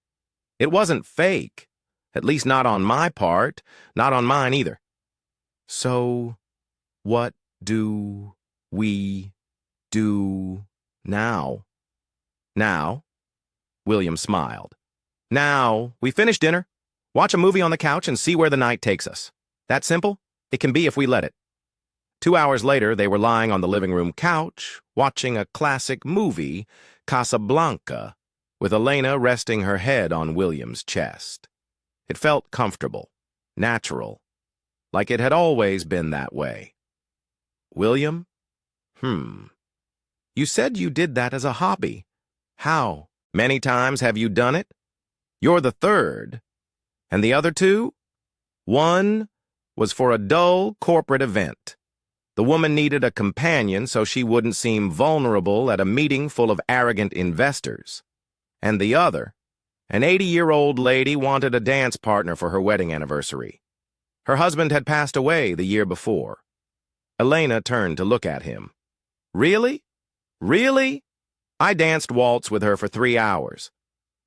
A: It wasn't fake, at least not on my part, not on mine either." "So, what do we do now? Now? William smiled. Now, we finish dinner, watch a movie on the couch, and see where the night takes us. That simple? It can be if we let it. 2 hours later, they were lying on the living room couch, watching a classic movie, Casablanca, with Elena resting her head on William's chest. It felt comfortable, natural, like it had always been that way. William? You said you did that as a hobby. How many times have you done it? You're the third. And the other two? One was for a dull corporate event. The woman needed a companion so she wouldn't seem vulnerable at a meeting full of arrogant investors. And the other, an 80-year-old lady wanted a dance partner for her wedding anniversary. Her husband had passed away the year before. Elena turned to look at him. Really? Really? I danced waltz with her for 3 hours.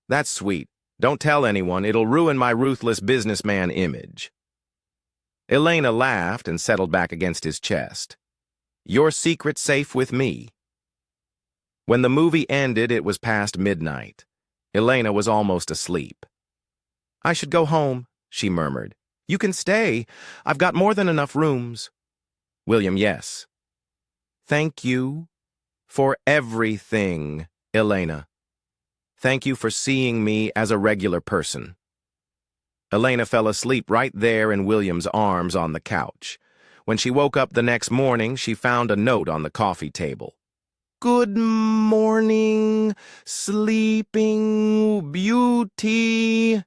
A: That's sweet. Don't tell anyone, it'll ruin my ruthless businessman image. Elena laughed and settled back against his chest. Your secret safe with me. When the movie ended, it was past midnight. Elena was almost asleep. I should go home, she murmured. You can stay. I've got more than enough rooms. William, yes. Thank you for everything, Elena. Thank you for seeing me as a regular person. Elena fell asleep right there in William's arms on the couch. When she woke up the next morning, she found a note on the coffee table. Good morning, sleeping beauty.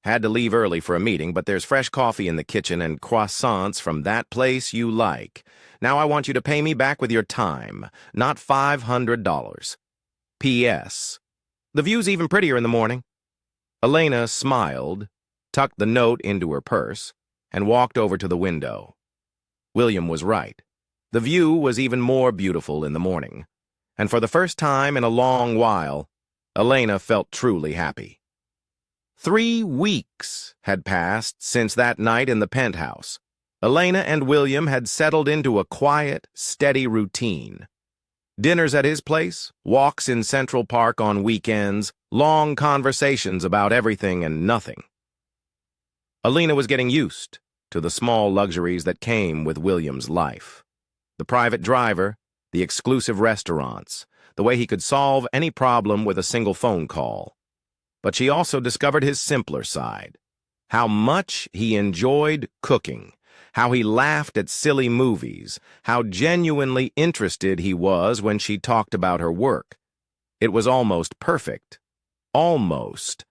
A: Had to leave early for a meeting, but there's fresh coffee in the kitchen and croissants from that place you like. Now I want you to pay me back with your time, not $500. P.S. The view's even prettier in the morning. Elena smiled, tucked the note into her purse, and walked over to the window. William was right. The view was even more beautiful in the morning, and for the first time in a long while, Elena felt truly happy. 3 weeks had passed since that night in the penthouse. Elena and William had settled into a quiet, steady routine. Dinners at his place, walks in Central Park on weekends, long conversations about everything and nothing. Elena was getting used to the small luxuries that came with William's life. The private driver, the exclusive restaurants, the way he could solve any problem with a single phone call. But she also discovered his simpler side, how much he enjoyed cooking, how he laughed at silly movies, how genuinely interested he was when she talked about her work. It was almost perfect. Almost.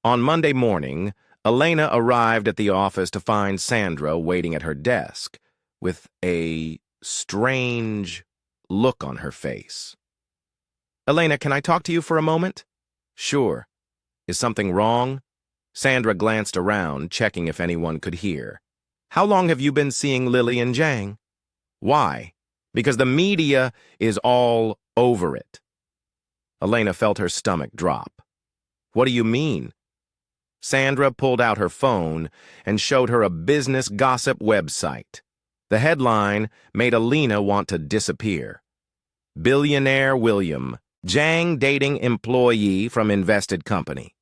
A: On Monday morning, Elena arrived at the office to find Sandra waiting at her desk, with a strange look on her face. Elena, can I talk to you for a moment? Sure. Is something wrong? Sandra glanced around, checking if anyone could hear. How long have you been seeing Lily and Jang? Why? Because the media is all over it. Elena felt her stomach drop. What do you mean? Sandra pulled out her phone and showed her a business gossip website. The headline made Elena want to disappear. Billionaire William, Jang dating employee from invested company.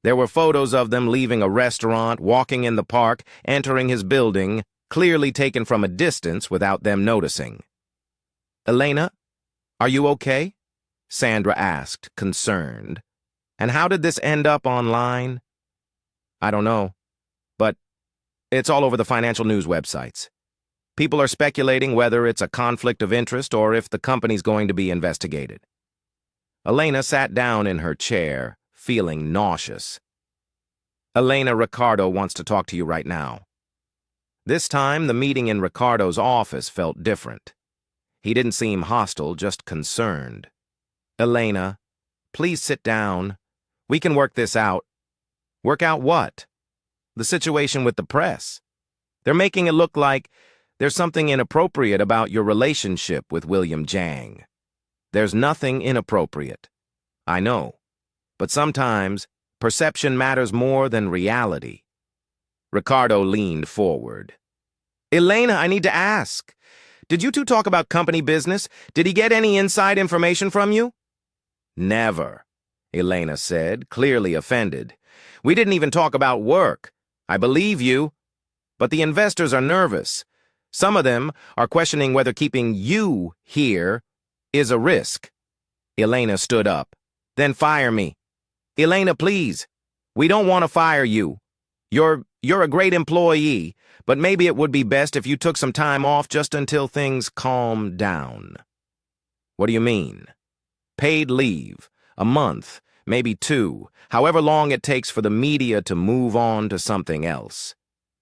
A: There were photos of them leaving a restaurant, walking in the park, entering his building, clearly taken from a distance without them noticing. Elena, are you okay? Sandra asked, concerned. And how did this end up online? I don't know, but it's all over the financial news websites. People are speculating whether it's a conflict of interest or if the company's going to be investigated. Elena sat down in her chair, feeling nauseous. Elena, Ricardo wants to talk to you right now. This time, the meeting in Ricardo's office felt different. He didn't seem hostile, just concerned. Elena, please sit down. We can work this out. Work out what? The situation with the press. They're making it look like there's something inappropriate about your relationship with William Jang. There's nothing inappropriate. I know. But sometimes, perception matters more than reality. Ricardo leaned forward. Elena, I need to ask. Did you two talk about company business? Did he get any inside information from you? Never, Elena said, clearly offended. We didn't even talk about work. I believe you. But the investors are nervous. Some of them are questioning whether keeping you here is a risk. Elena stood up. Then fire me. Elena, please. We don't want to fire you. You're a great employee, but maybe it would be best if you took some time off just until things calm down. What do you mean? Paid leave, a month, maybe 2, however long it takes for the media to move on to something else.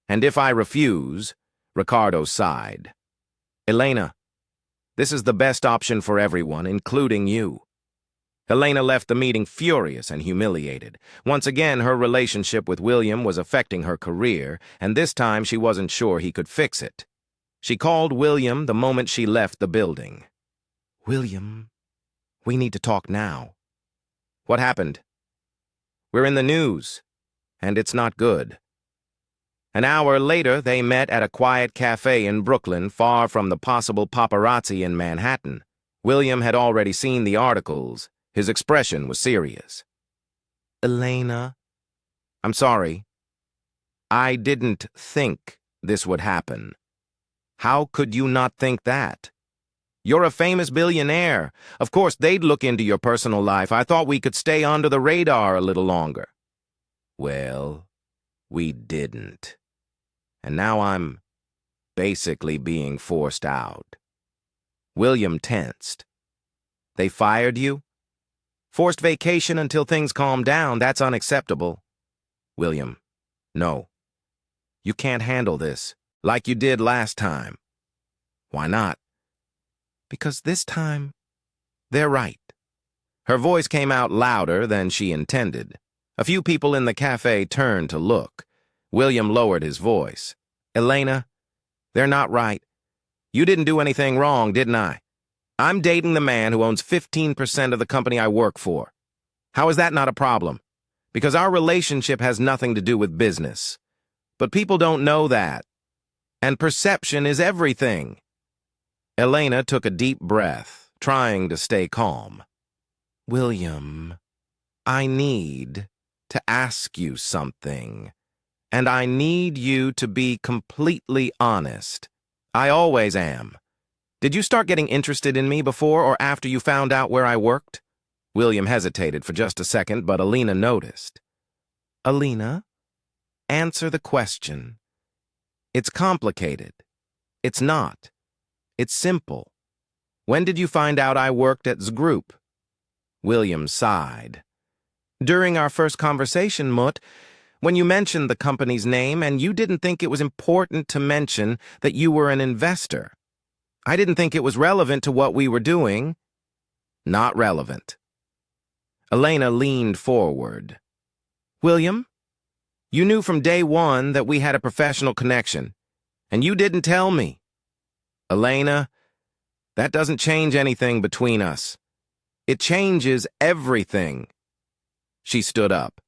A: And if I refuse, Ricardo sighed. Elena, this is the best option for everyone, including you. Elena left the meeting furious and humiliated. Once again, her relationship with William was affecting her career, and this time she wasn't sure he could fix it. She called William the moment she left the building. William, we need to talk now. What happened? We're in the news, and it's not good. An hour later, they met at a quiet cafe in Brooklyn, far from the possible paparazzi in Manhattan. William had already seen the articles. His expression was serious. Elena, I'm sorry. I didn't think this would happen. How could you not think that? You're a famous billionaire. Of course, they'd look into your personal life. I thought we could stay under the radar a little longer. Well, we didn't. And now I'm basically being forced out. William tensed. They fired you? Forced vacation until things calm down, that's unacceptable. William, no. You can't handle this, like you did last time. Why not? Because this time, they're right. Her voice came out louder than she intended. A few people in the cafe turned to look. William lowered his voice. Elena, they're not right. You didn't do anything wrong, didn't I? I'm dating the man who owns 15% of the company I work for. How is that not a problem? Because our relationship has nothing to do with business. But people don't know that. And perception is everything. Elena took a deep breath, trying to stay calm. William, I need to ask you something. And I need you to be completely honest. I always am. Did you start getting interested in me before or after you found out where I worked? William hesitated for just a second, but Elena noticed. Elena, answer the question. It's complicated. It's not. It's simple. When did you find out I worked at Z Group? William sighed. During our first conversation, Mutt, when you mentioned the company's name and you didn't think it was important to mention that you were an investor. I didn't think it was relevant to what we were doing. Not relevant. Elena leaned forward. William, you knew from day one that we had a professional connection, and you didn't tell me. Elena, that doesn't change anything between us. It changes everything. She stood up.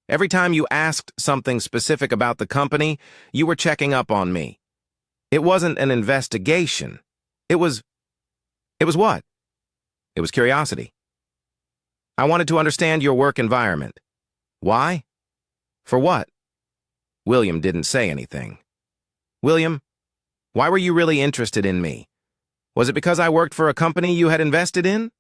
A: Every time you asked something specific about the company, you were checking up on me. It wasn't an investigation. It was what? It was curiosity. I wanted to understand your work environment. Why? For what? William didn't say anything. William, why were you really interested in me? Was it because I worked for a company you had invested in?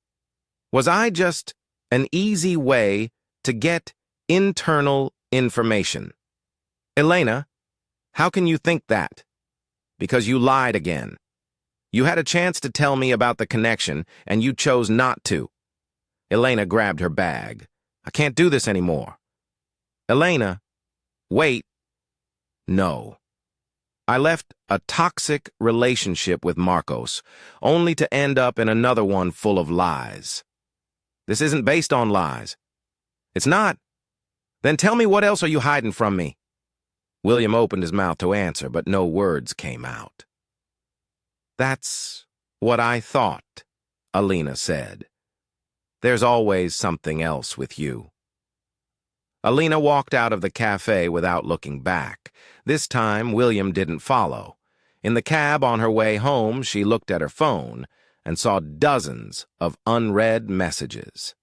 A: Was I just an easy way to get internal information? Elena, how can you think that? Because you lied again. You had a chance to tell me about the connection, and you chose not to. Elena grabbed her bag. I can't do this anymore. Elena, wait. No. I left a toxic relationship with Marcos, only to end up in another one full of lies. This isn't based on lies. It's not. Then tell me, what else are you hiding from me? William opened his mouth to answer, but no words came out. That's what I thought, Elena said. There's always something else with you. Elena walked out of the cafe without looking back. This time, William didn't follow. In the cab on her way home, she looked at her phone and saw dozens of unread messages.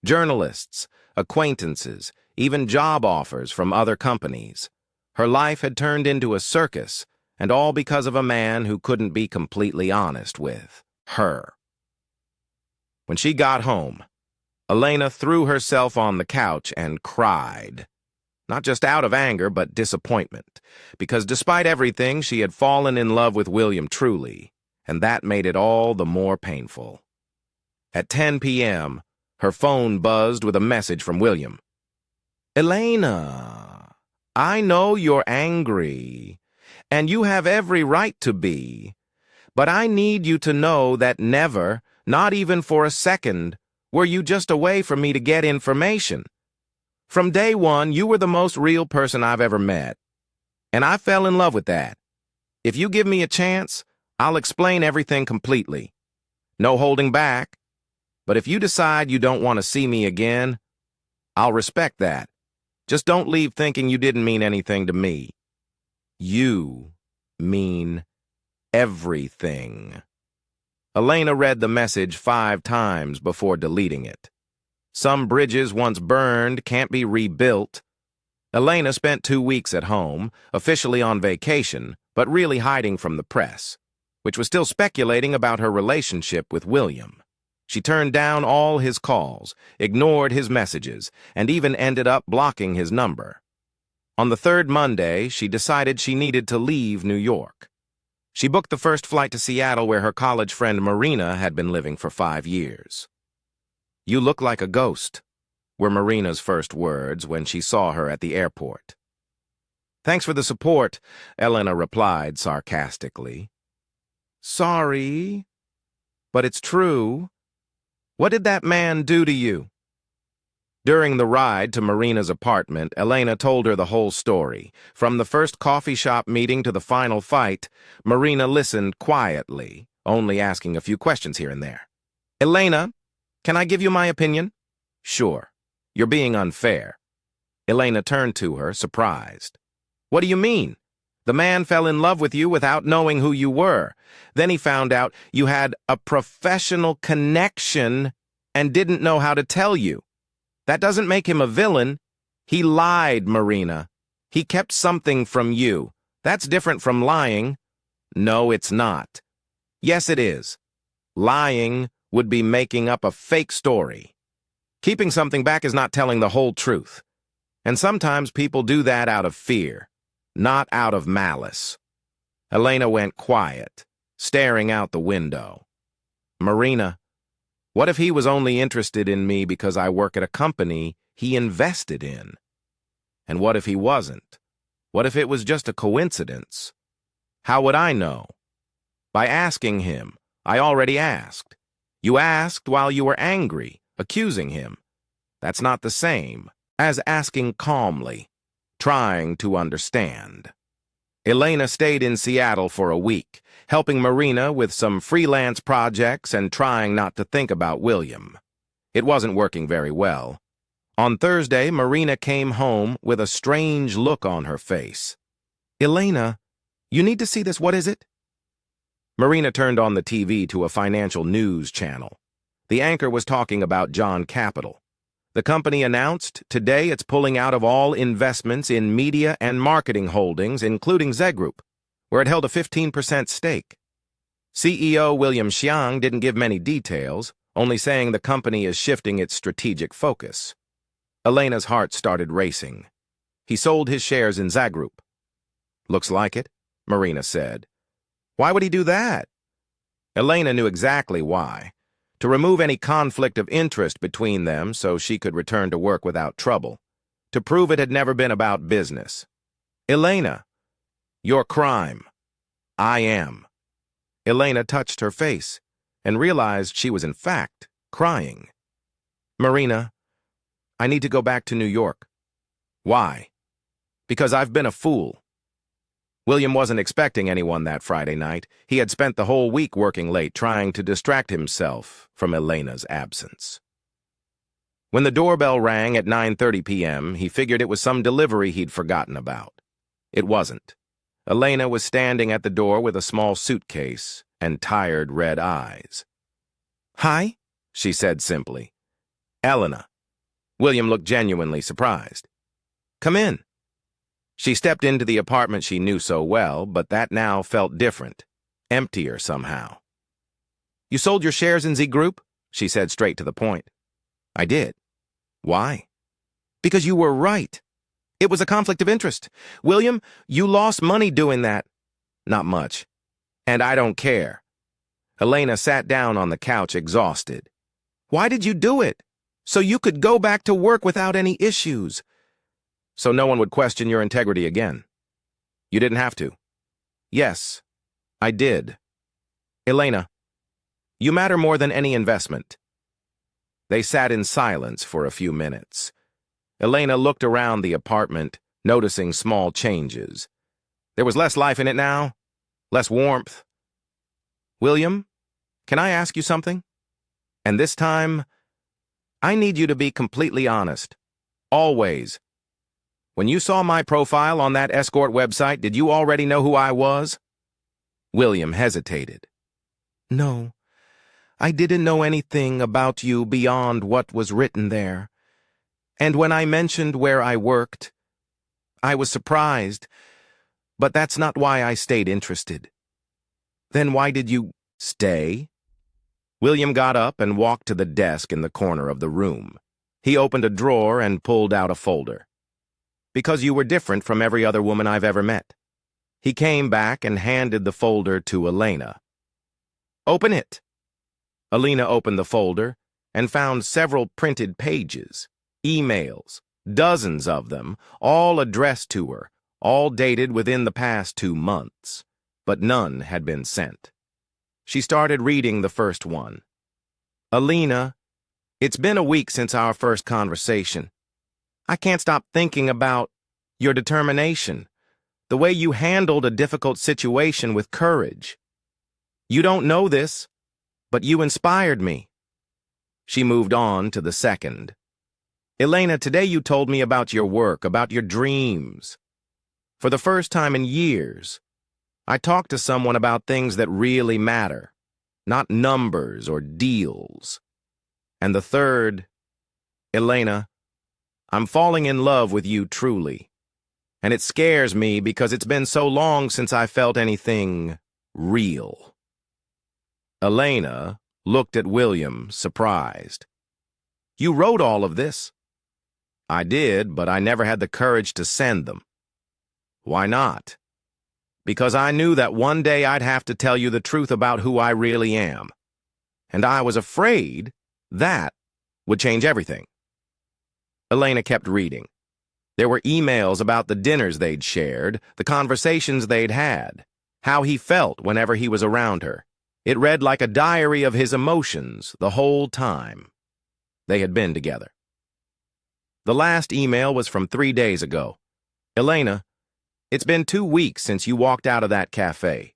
A: Journalists, acquaintances, even job offers from other companies. Her life had turned into a circus, and all because of a man who couldn't be completely honest with her. When she got home, Elena threw herself on the couch and cried. Not just out of anger, but disappointment, because despite everything, she had fallen in love with William truly, and that made it all the more painful. At 10 p.m., her phone buzzed with a message from William. "Elena, I know you're angry, and you have every right to be, but I need you to know that never, not even for a second, were you just a way for me to get information. From day one, you were the most real person I've ever met, and I fell in love with that. If you give me a chance, I'll explain everything completely. No holding back. But if you decide you don't want to see me again, I'll respect that. Just don't leave thinking you didn't mean anything to me. You mean everything." Elena read the message 5 times before deleting it. Some bridges once burned can't be rebuilt. Elena spent 2 weeks at home, officially on vacation, but really hiding from the press, which was still speculating about her relationship with William. She turned down all his calls, ignored his messages, and even ended up blocking his number. On the 3rd Monday, she decided she needed to leave New York. She booked the first flight to Seattle, where her college friend Marina had been living for 5 years. "You look like a ghost," were Marina's first words when she saw her at the airport. "Thanks for the support," Elena replied sarcastically. "Sorry, but it's true. What did that man do to you?" During the ride to Marina's apartment, Elena told her the whole story. From the first coffee shop meeting to the final fight, Marina listened quietly, only asking a few questions here and there. "Elena, can I give you my opinion?" "Sure. You're being unfair." Elena turned to her, surprised. "What do you mean? The man fell in love with you without knowing who you were. Then he found out you had a professional connection and didn't know how to tell you. That doesn't make him a villain. He lied, Marina. He kept something from you. That's different from lying." "No, it's not." "Yes, it is. Lying would be making up a fake story. Keeping something back is not telling the whole truth. And sometimes people do that out of fear, not out of malice." Elena went quiet, staring out the window. "Marina, what if he was only interested in me because I work at a company he invested in? And what if he wasn't? What if it was just a coincidence? How would I know? By asking him. I already asked. You asked while you were angry, accusing him. That's not the same as asking calmly, trying to understand." Elena stayed in Seattle for a week, helping Marina with some freelance projects and trying not to think about William. It wasn't working very well. On Thursday, Marina came home with a strange look on her face. "Elena, you need to see this. What is it?" Marina turned on the TV to a financial news channel. The anchor was talking about John Capital. The company announced today it's pulling out of all investments in media and marketing holdings, including Z Group, where it held a 15% stake. CEO William Xiang didn't give many details, only saying the company is shifting its strategic focus. Elena's heart started racing. He sold his shares in Z Group. "Looks like it," Marina said. "Why would he do that?" Elena knew exactly why. To remove any conflict of interest between them so she could return to work without trouble. To prove it had never been about business. "Elena, you're crime. I am." Elena touched her face and realized she was in fact crying. "Marina, I need to go back to New York." "Why?" "Because I've been a fool." William wasn't expecting anyone that Friday night. He had spent the whole week working late, trying to distract himself from Elena's absence. When the doorbell rang at 9:30 p.m., he figured it was some delivery he'd forgotten about. It wasn't. Elena was standing at the door with a small suitcase and tired red eyes. "Hi," she said simply. "Elena." William looked genuinely surprised. "Come in." She stepped into the apartment she knew so well, but that now felt different, emptier somehow. "You sold your shares in Z Group?" she said straight to the point. "I did." "Why?" "Because you were right. It was a conflict of interest. William, you lost money doing that." "Not much. And I don't care." Elena sat down on the couch, exhausted. "Why did you do it? So you could go back to work without any issues." "So no one would question your integrity again." "You didn't have to." "Yes, I did." "Elena, you matter more than any investment." They sat in silence for a few minutes. Elena looked around the apartment, noticing small changes. There was less life in it now, less warmth. "William, can I ask you something? And this time, I need you to be completely honest. Always. When you saw my profile on that escort website, did you already know who I was?" William hesitated. "No, I didn't know anything about you beyond what was written there. And when I mentioned where I worked, I was surprised, but that's not why I stayed interested." "Then why did you stay?" William got up and walked to the desk in the corner of the room. He opened a drawer and pulled out a folder. "Because you were different from every other woman I've ever met." He came back and handed the folder to Elena. "Open it." Elena opened the folder and found several printed pages, emails, dozens of them, all addressed to her, all dated within the past 2 months, but none had been sent. She started reading the first one. "Elena, it's been a week since our first conversation. I can't stop thinking about your determination, the way you handled a difficult situation with courage. You don't know this, but you inspired me." She moved on to the second. "Elena, today you told me about your work, about your dreams. For the first time in years, I talked to someone about things that really matter, not numbers or deals." And the third, "Elena, I'm falling in love with you truly. And it scares me because it's been so long since I felt anything real." Elena looked at William, surprised. "You wrote all of this?" "I did, but I never had the courage to send them." "Why not?" "Because I knew that one day I'd have to tell you the truth about who I really am. And I was afraid that would change everything." Elena kept reading. There were emails about the dinners they'd shared, the conversations they'd had, how he felt whenever he was around her. It read like a diary of his emotions the whole time they had been together. The last email was from 3 days ago. "Elena, it's been 2 weeks since you walked out of that cafe.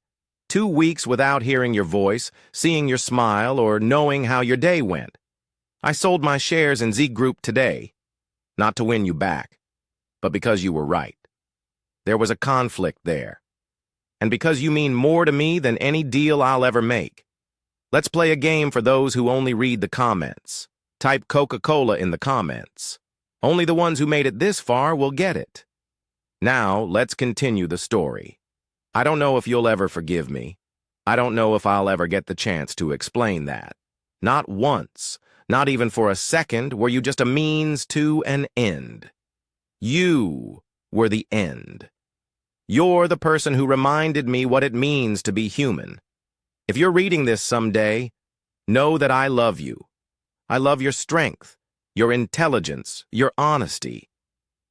A: 2 weeks without hearing your voice, seeing your smile, or knowing how your day went. I sold my shares in Z Group today, not to win you back, but because you were right. There was a conflict there. And because you mean more to me than any deal I'll ever make. Let's play a game for those who only read the comments. Type Coca-Cola in the comments. Only the ones who made it this far will get it. Now, let's continue the story. I don't know if you'll ever forgive me. I don't know if I'll ever get the chance to explain that. Not once, not even for a second, were you just a means to an end. You were the end. You're the person who reminded me what it means to be human. If you're reading this someday, know that I love you. I love your strength, your intelligence, your honesty.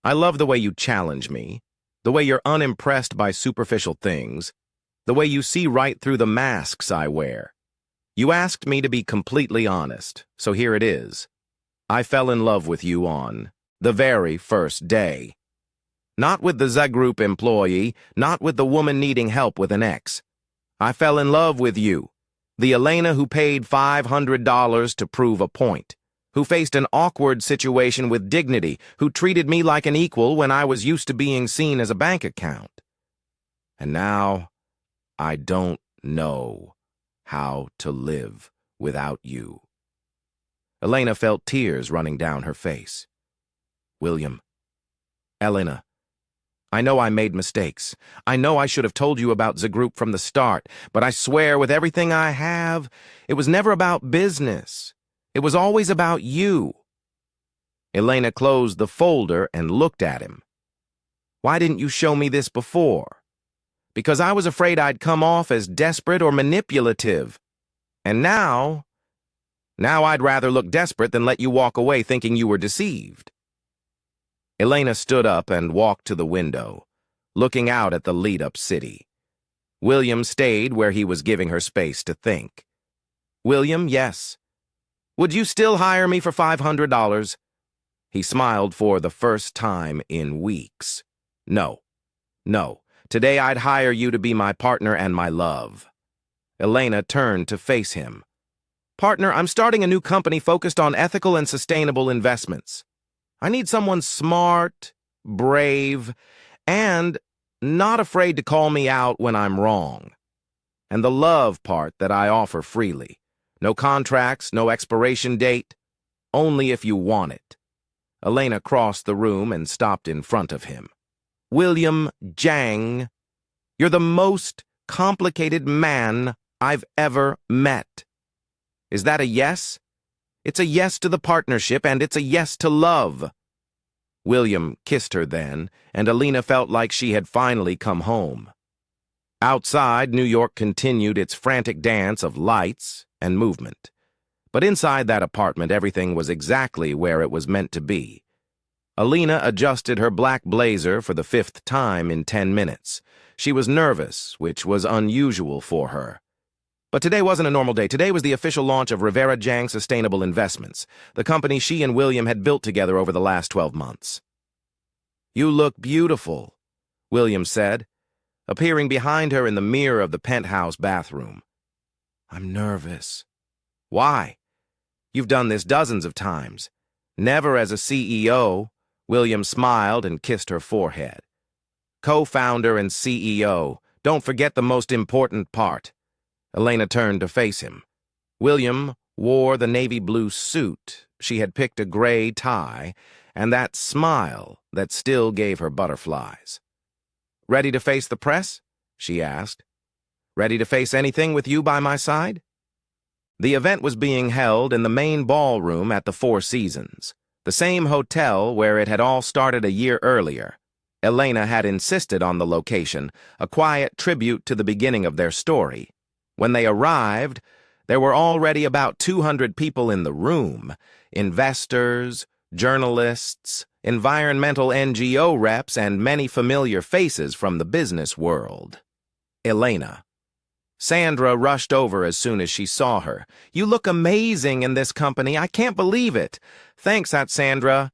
A: I love the way you challenge me, the way you're unimpressed by superficial things, the way you see right through the masks I wear. You asked me to be completely honest, so here it is. I fell in love with you on the very first day. Not with the Z Group employee, not with the woman needing help with an ex. I fell in love with you, the Elena who paid $500 to prove a point, who faced an awkward situation with dignity, who treated me like an equal when I was used to being seen as a bank account. And now I don't know how to live without you. Elena felt tears running down her face. William. Elena. I know I made mistakes. I know I should have told you about the group from the start, but I swear with everything I have, it was never about business. It was always about you. Elena closed the folder and looked at him. Why didn't you show me this before? Because I was afraid I'd come off as desperate or manipulative. And now I'd rather look desperate than let you walk away thinking you were deceived. Elena stood up and walked to the window, looking out at the lit-up city. William stayed where he was giving her space to think. William, yes. Would you still hire me for $500? He smiled for the first time in weeks. No. Today I'd hire you to be my partner and my love. Elena turned to face him. Partner, I'm starting a new company focused on ethical and sustainable investments. I need someone smart, brave, and not afraid to call me out when I'm wrong. And the love part that I offer freely. No contracts, no expiration date, only if you want it. Elena crossed the room and stopped in front of him. William Jang, you're the most complicated man I've ever met. Is that a yes? It's a yes to the partnership, and it's a yes to love. William kissed her then, and Elena felt like she had finally come home. Outside, New York continued its frantic dance of lights and movement. But inside that apartment, everything was exactly where it was meant to be. Elena adjusted her black blazer for the 5th time in 10 minutes. She was nervous, which was unusual for her. But today wasn't a normal day. Today was the official launch of Rivera Jang Sustainable Investments, the company she and William had built together over the last 12 months. You look beautiful, William said, appearing behind her in the mirror of the penthouse bathroom. I'm nervous. Why? You've done this dozens of times. Never as a CEO. William smiled and kissed her forehead. Co-founder and CEO. Don't forget the most important part. Elena turned to face him. William wore the navy blue suit. She had picked a gray tie, and that smile that still gave her butterflies. Ready to face the press? She asked. Ready to face anything with you by my side? The event was being held in the main ballroom at the Four Seasons, the same hotel where it had all started a year earlier. Elena had insisted on the location, a quiet tribute to the beginning of their story. When they arrived, there were already about 200 people in the room, investors, journalists, environmental NGO reps, and many familiar faces from the business world. Elena. Sandra rushed over as soon as she saw her. You look amazing in this company. I can't believe it. Thanks, Aunt Sandra.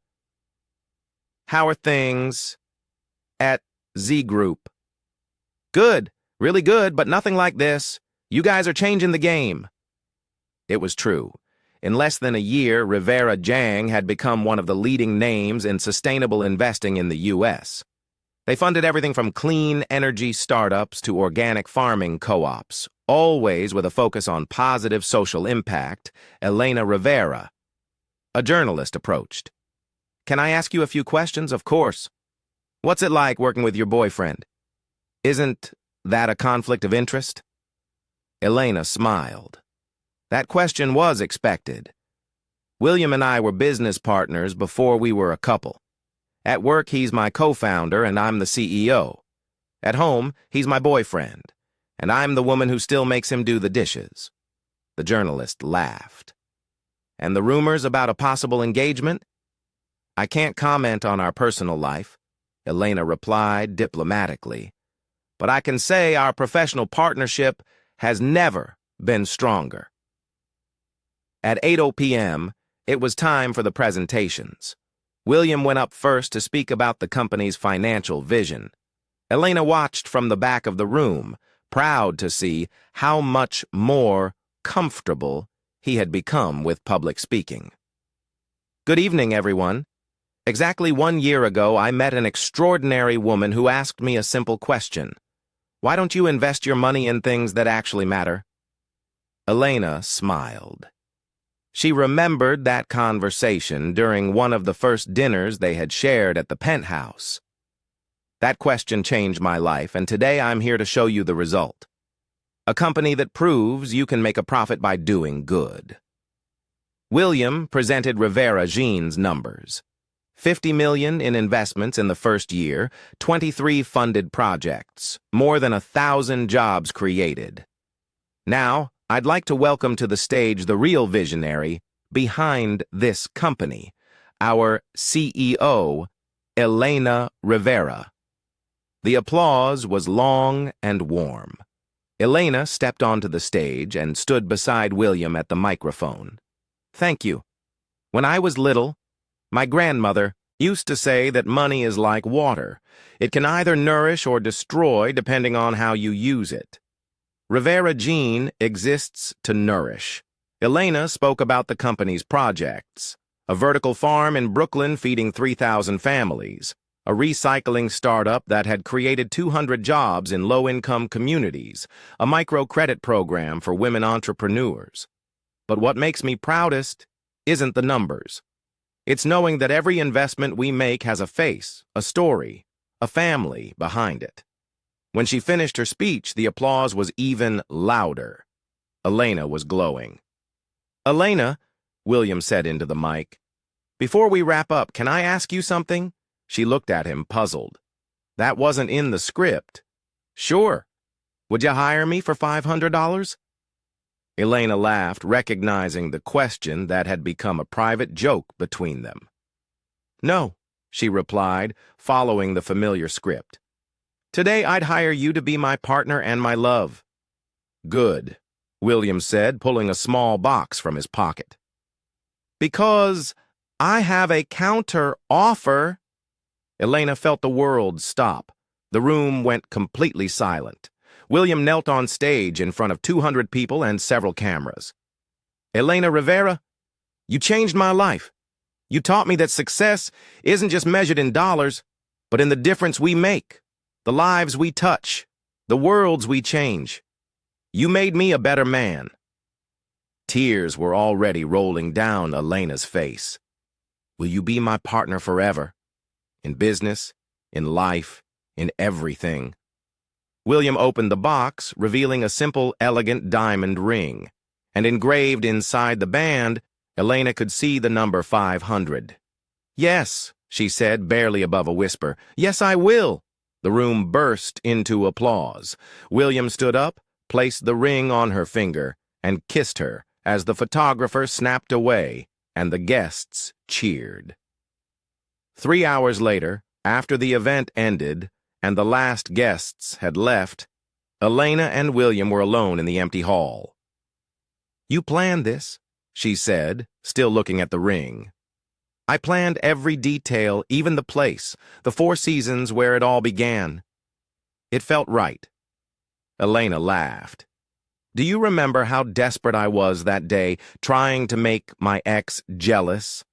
A: How are things at Z Group? Good, really good, but nothing like this. You guys are changing the game. It was true. In less than a year, Rivera Jang had become one of the leading names in sustainable investing in the U.S. They funded everything from clean energy startups to organic farming co-ops, always with a focus on positive social impact. Elena Rivera, a journalist, approached. Can I ask you a few questions? Of course. What's it like working with your boyfriend? Isn't that a conflict of interest? Elena smiled. That question was expected. William and I were business partners before we were a couple. At work, he's my co-founder and I'm the CEO. At home, he's my boyfriend, and I'm the woman who still makes him do the dishes. The journalist laughed. And the rumors about a possible engagement? I can't comment on our personal life, Elena replied diplomatically. But I can say our professional partnership has never been stronger. At 8:00 p.m., it was time for the presentations. William went up first to speak about the company's financial vision. Elena watched from the back of the room, proud to see how much more comfortable he had become with public speaking. Good evening, everyone. Exactly 1 year ago, I met an extraordinary woman who asked me a simple question. Why don't you invest your money in things that actually matter? Elena smiled. She remembered that conversation during one of the first dinners they had shared at the penthouse. That question changed my life, and today I'm here to show you the result. A company that proves you can make a profit by doing good. William presented Rivera Jean's numbers. 50 million in investments in the first year, 23 funded projects, more than 1,000 jobs created. Now, I'd like to welcome to the stage the real visionary behind this company, our CEO, Elena Rivera. The applause was long and warm. Elena stepped onto the stage and stood beside William at the microphone. Thank you. When I was little, my grandmother used to say that money is like water. It can either nourish or destroy depending on how you use it. Rivera Jean exists to nourish. Elena spoke about the company's projects. A vertical farm in Brooklyn feeding 3,000 families. A recycling startup that had created 200 jobs in low-income communities. A microcredit program for women entrepreneurs. But what makes me proudest isn't the numbers. It's knowing that every investment we make has a face, a story, a family behind it. When she finished her speech, the applause was even louder. Elena was glowing. Elena, William said into the mic, before we wrap up, can I ask you something? She looked at him, puzzled. That wasn't in the script. Sure. Would you hire me for $500? Elena laughed, recognizing the question that had become a private joke between them. No, she replied, following the familiar script. Today I'd hire you to be my partner and my love. Good, William said, pulling a small box from his pocket. Because I have a counter offer. Elena felt the world stop. The room went completely silent. William knelt on stage in front of 200 people and several cameras. Elena Rivera, you changed my life. You taught me that success isn't just measured in dollars, but in the difference we make, the lives we touch, the worlds we change. You made me a better man. Tears were already rolling down Elena's face. Will you be my partner forever? In business, in life, in everything. William opened the box, revealing a simple, elegant diamond ring. And engraved inside the band, Elena could see the number 500. Yes, she said, barely above a whisper. Yes, I will. The room burst into applause. William stood up, placed the ring on her finger, and kissed her as the photographer snapped away and the guests cheered. 3 hours later, after the event ended and the last guests had left, Elena and William were alone in the empty hall. You planned this, she said, still looking at the ring. I planned every detail, even the place, the 4 seasons where it all began. It felt right. Elena laughed. Do you remember how desperate I was that day, trying to make my ex jealous?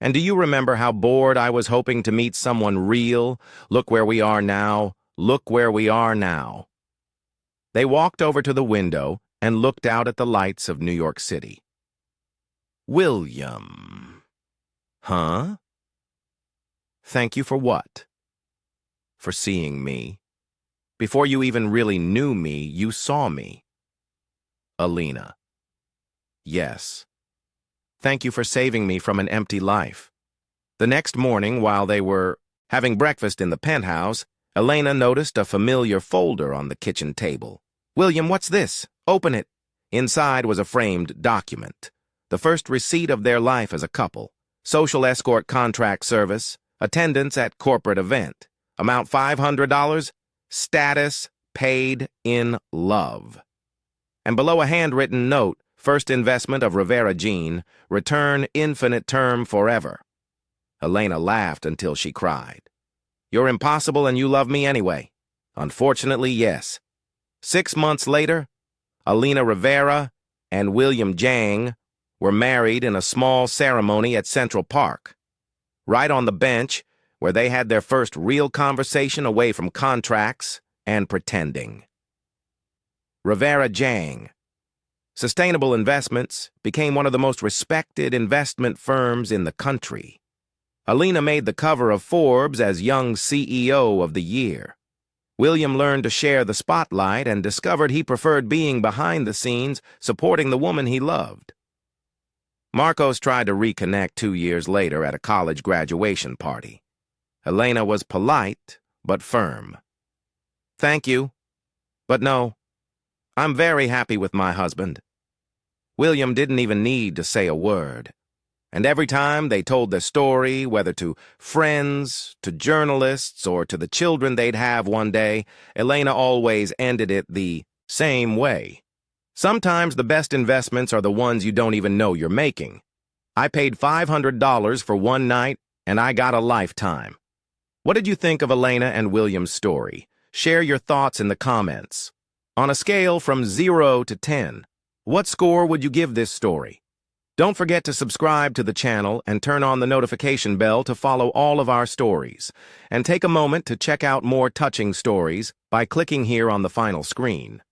A: And do you remember how bored I was hoping to meet someone real? Look where we are now. Look where we are now. They walked over to the window and looked out at the lights of New York City. William. Huh? Thank you for what? For seeing me. Before you even really knew me, you saw me. Elena. Yes. Thank you for saving me from an empty life. The next morning, while they were having breakfast in the penthouse, Elena noticed a familiar folder on the kitchen table. William, what's this? Open it. Inside was a framed document. The first receipt of their life as a couple. Social escort contract service. Attendance at corporate event. Amount $500. Status paid in love. And below a handwritten note, first investment of Rivera Jean, return infinite term forever. Elena laughed until she cried. You're impossible and you love me anyway. Unfortunately, yes. 6 months later, Elena Rivera and William Jang were married in a small ceremony at Central Park. Right on the bench, where they had their first real conversation away from contracts, and pretending. Rivera Jang. Sustainable Investments became one of the most respected investment firms in the country. Elena made the cover of Forbes as Young CEO of the Year. William learned to share the spotlight and discovered he preferred being behind the scenes, supporting the woman he loved. Marcos tried to reconnect 2 years later at a college graduation party. Elena was polite, but firm. "Thank you, but no. I'm very happy with my husband." William didn't even need to say a word. And every time they told their story, whether to friends, to journalists, or to the children they'd have one day, Elena always ended it the same way. "Sometimes the best investments are the ones you don't even know you're making. I paid $500 for one night, and I got a lifetime." What did you think of Elena and William's story? Share your thoughts in the comments. On a scale from 0 to 10, what score would you give this story? Don't forget to subscribe to the channel and turn on the notification bell to follow all of our stories. And take a moment to check out more touching stories by clicking here on the final screen.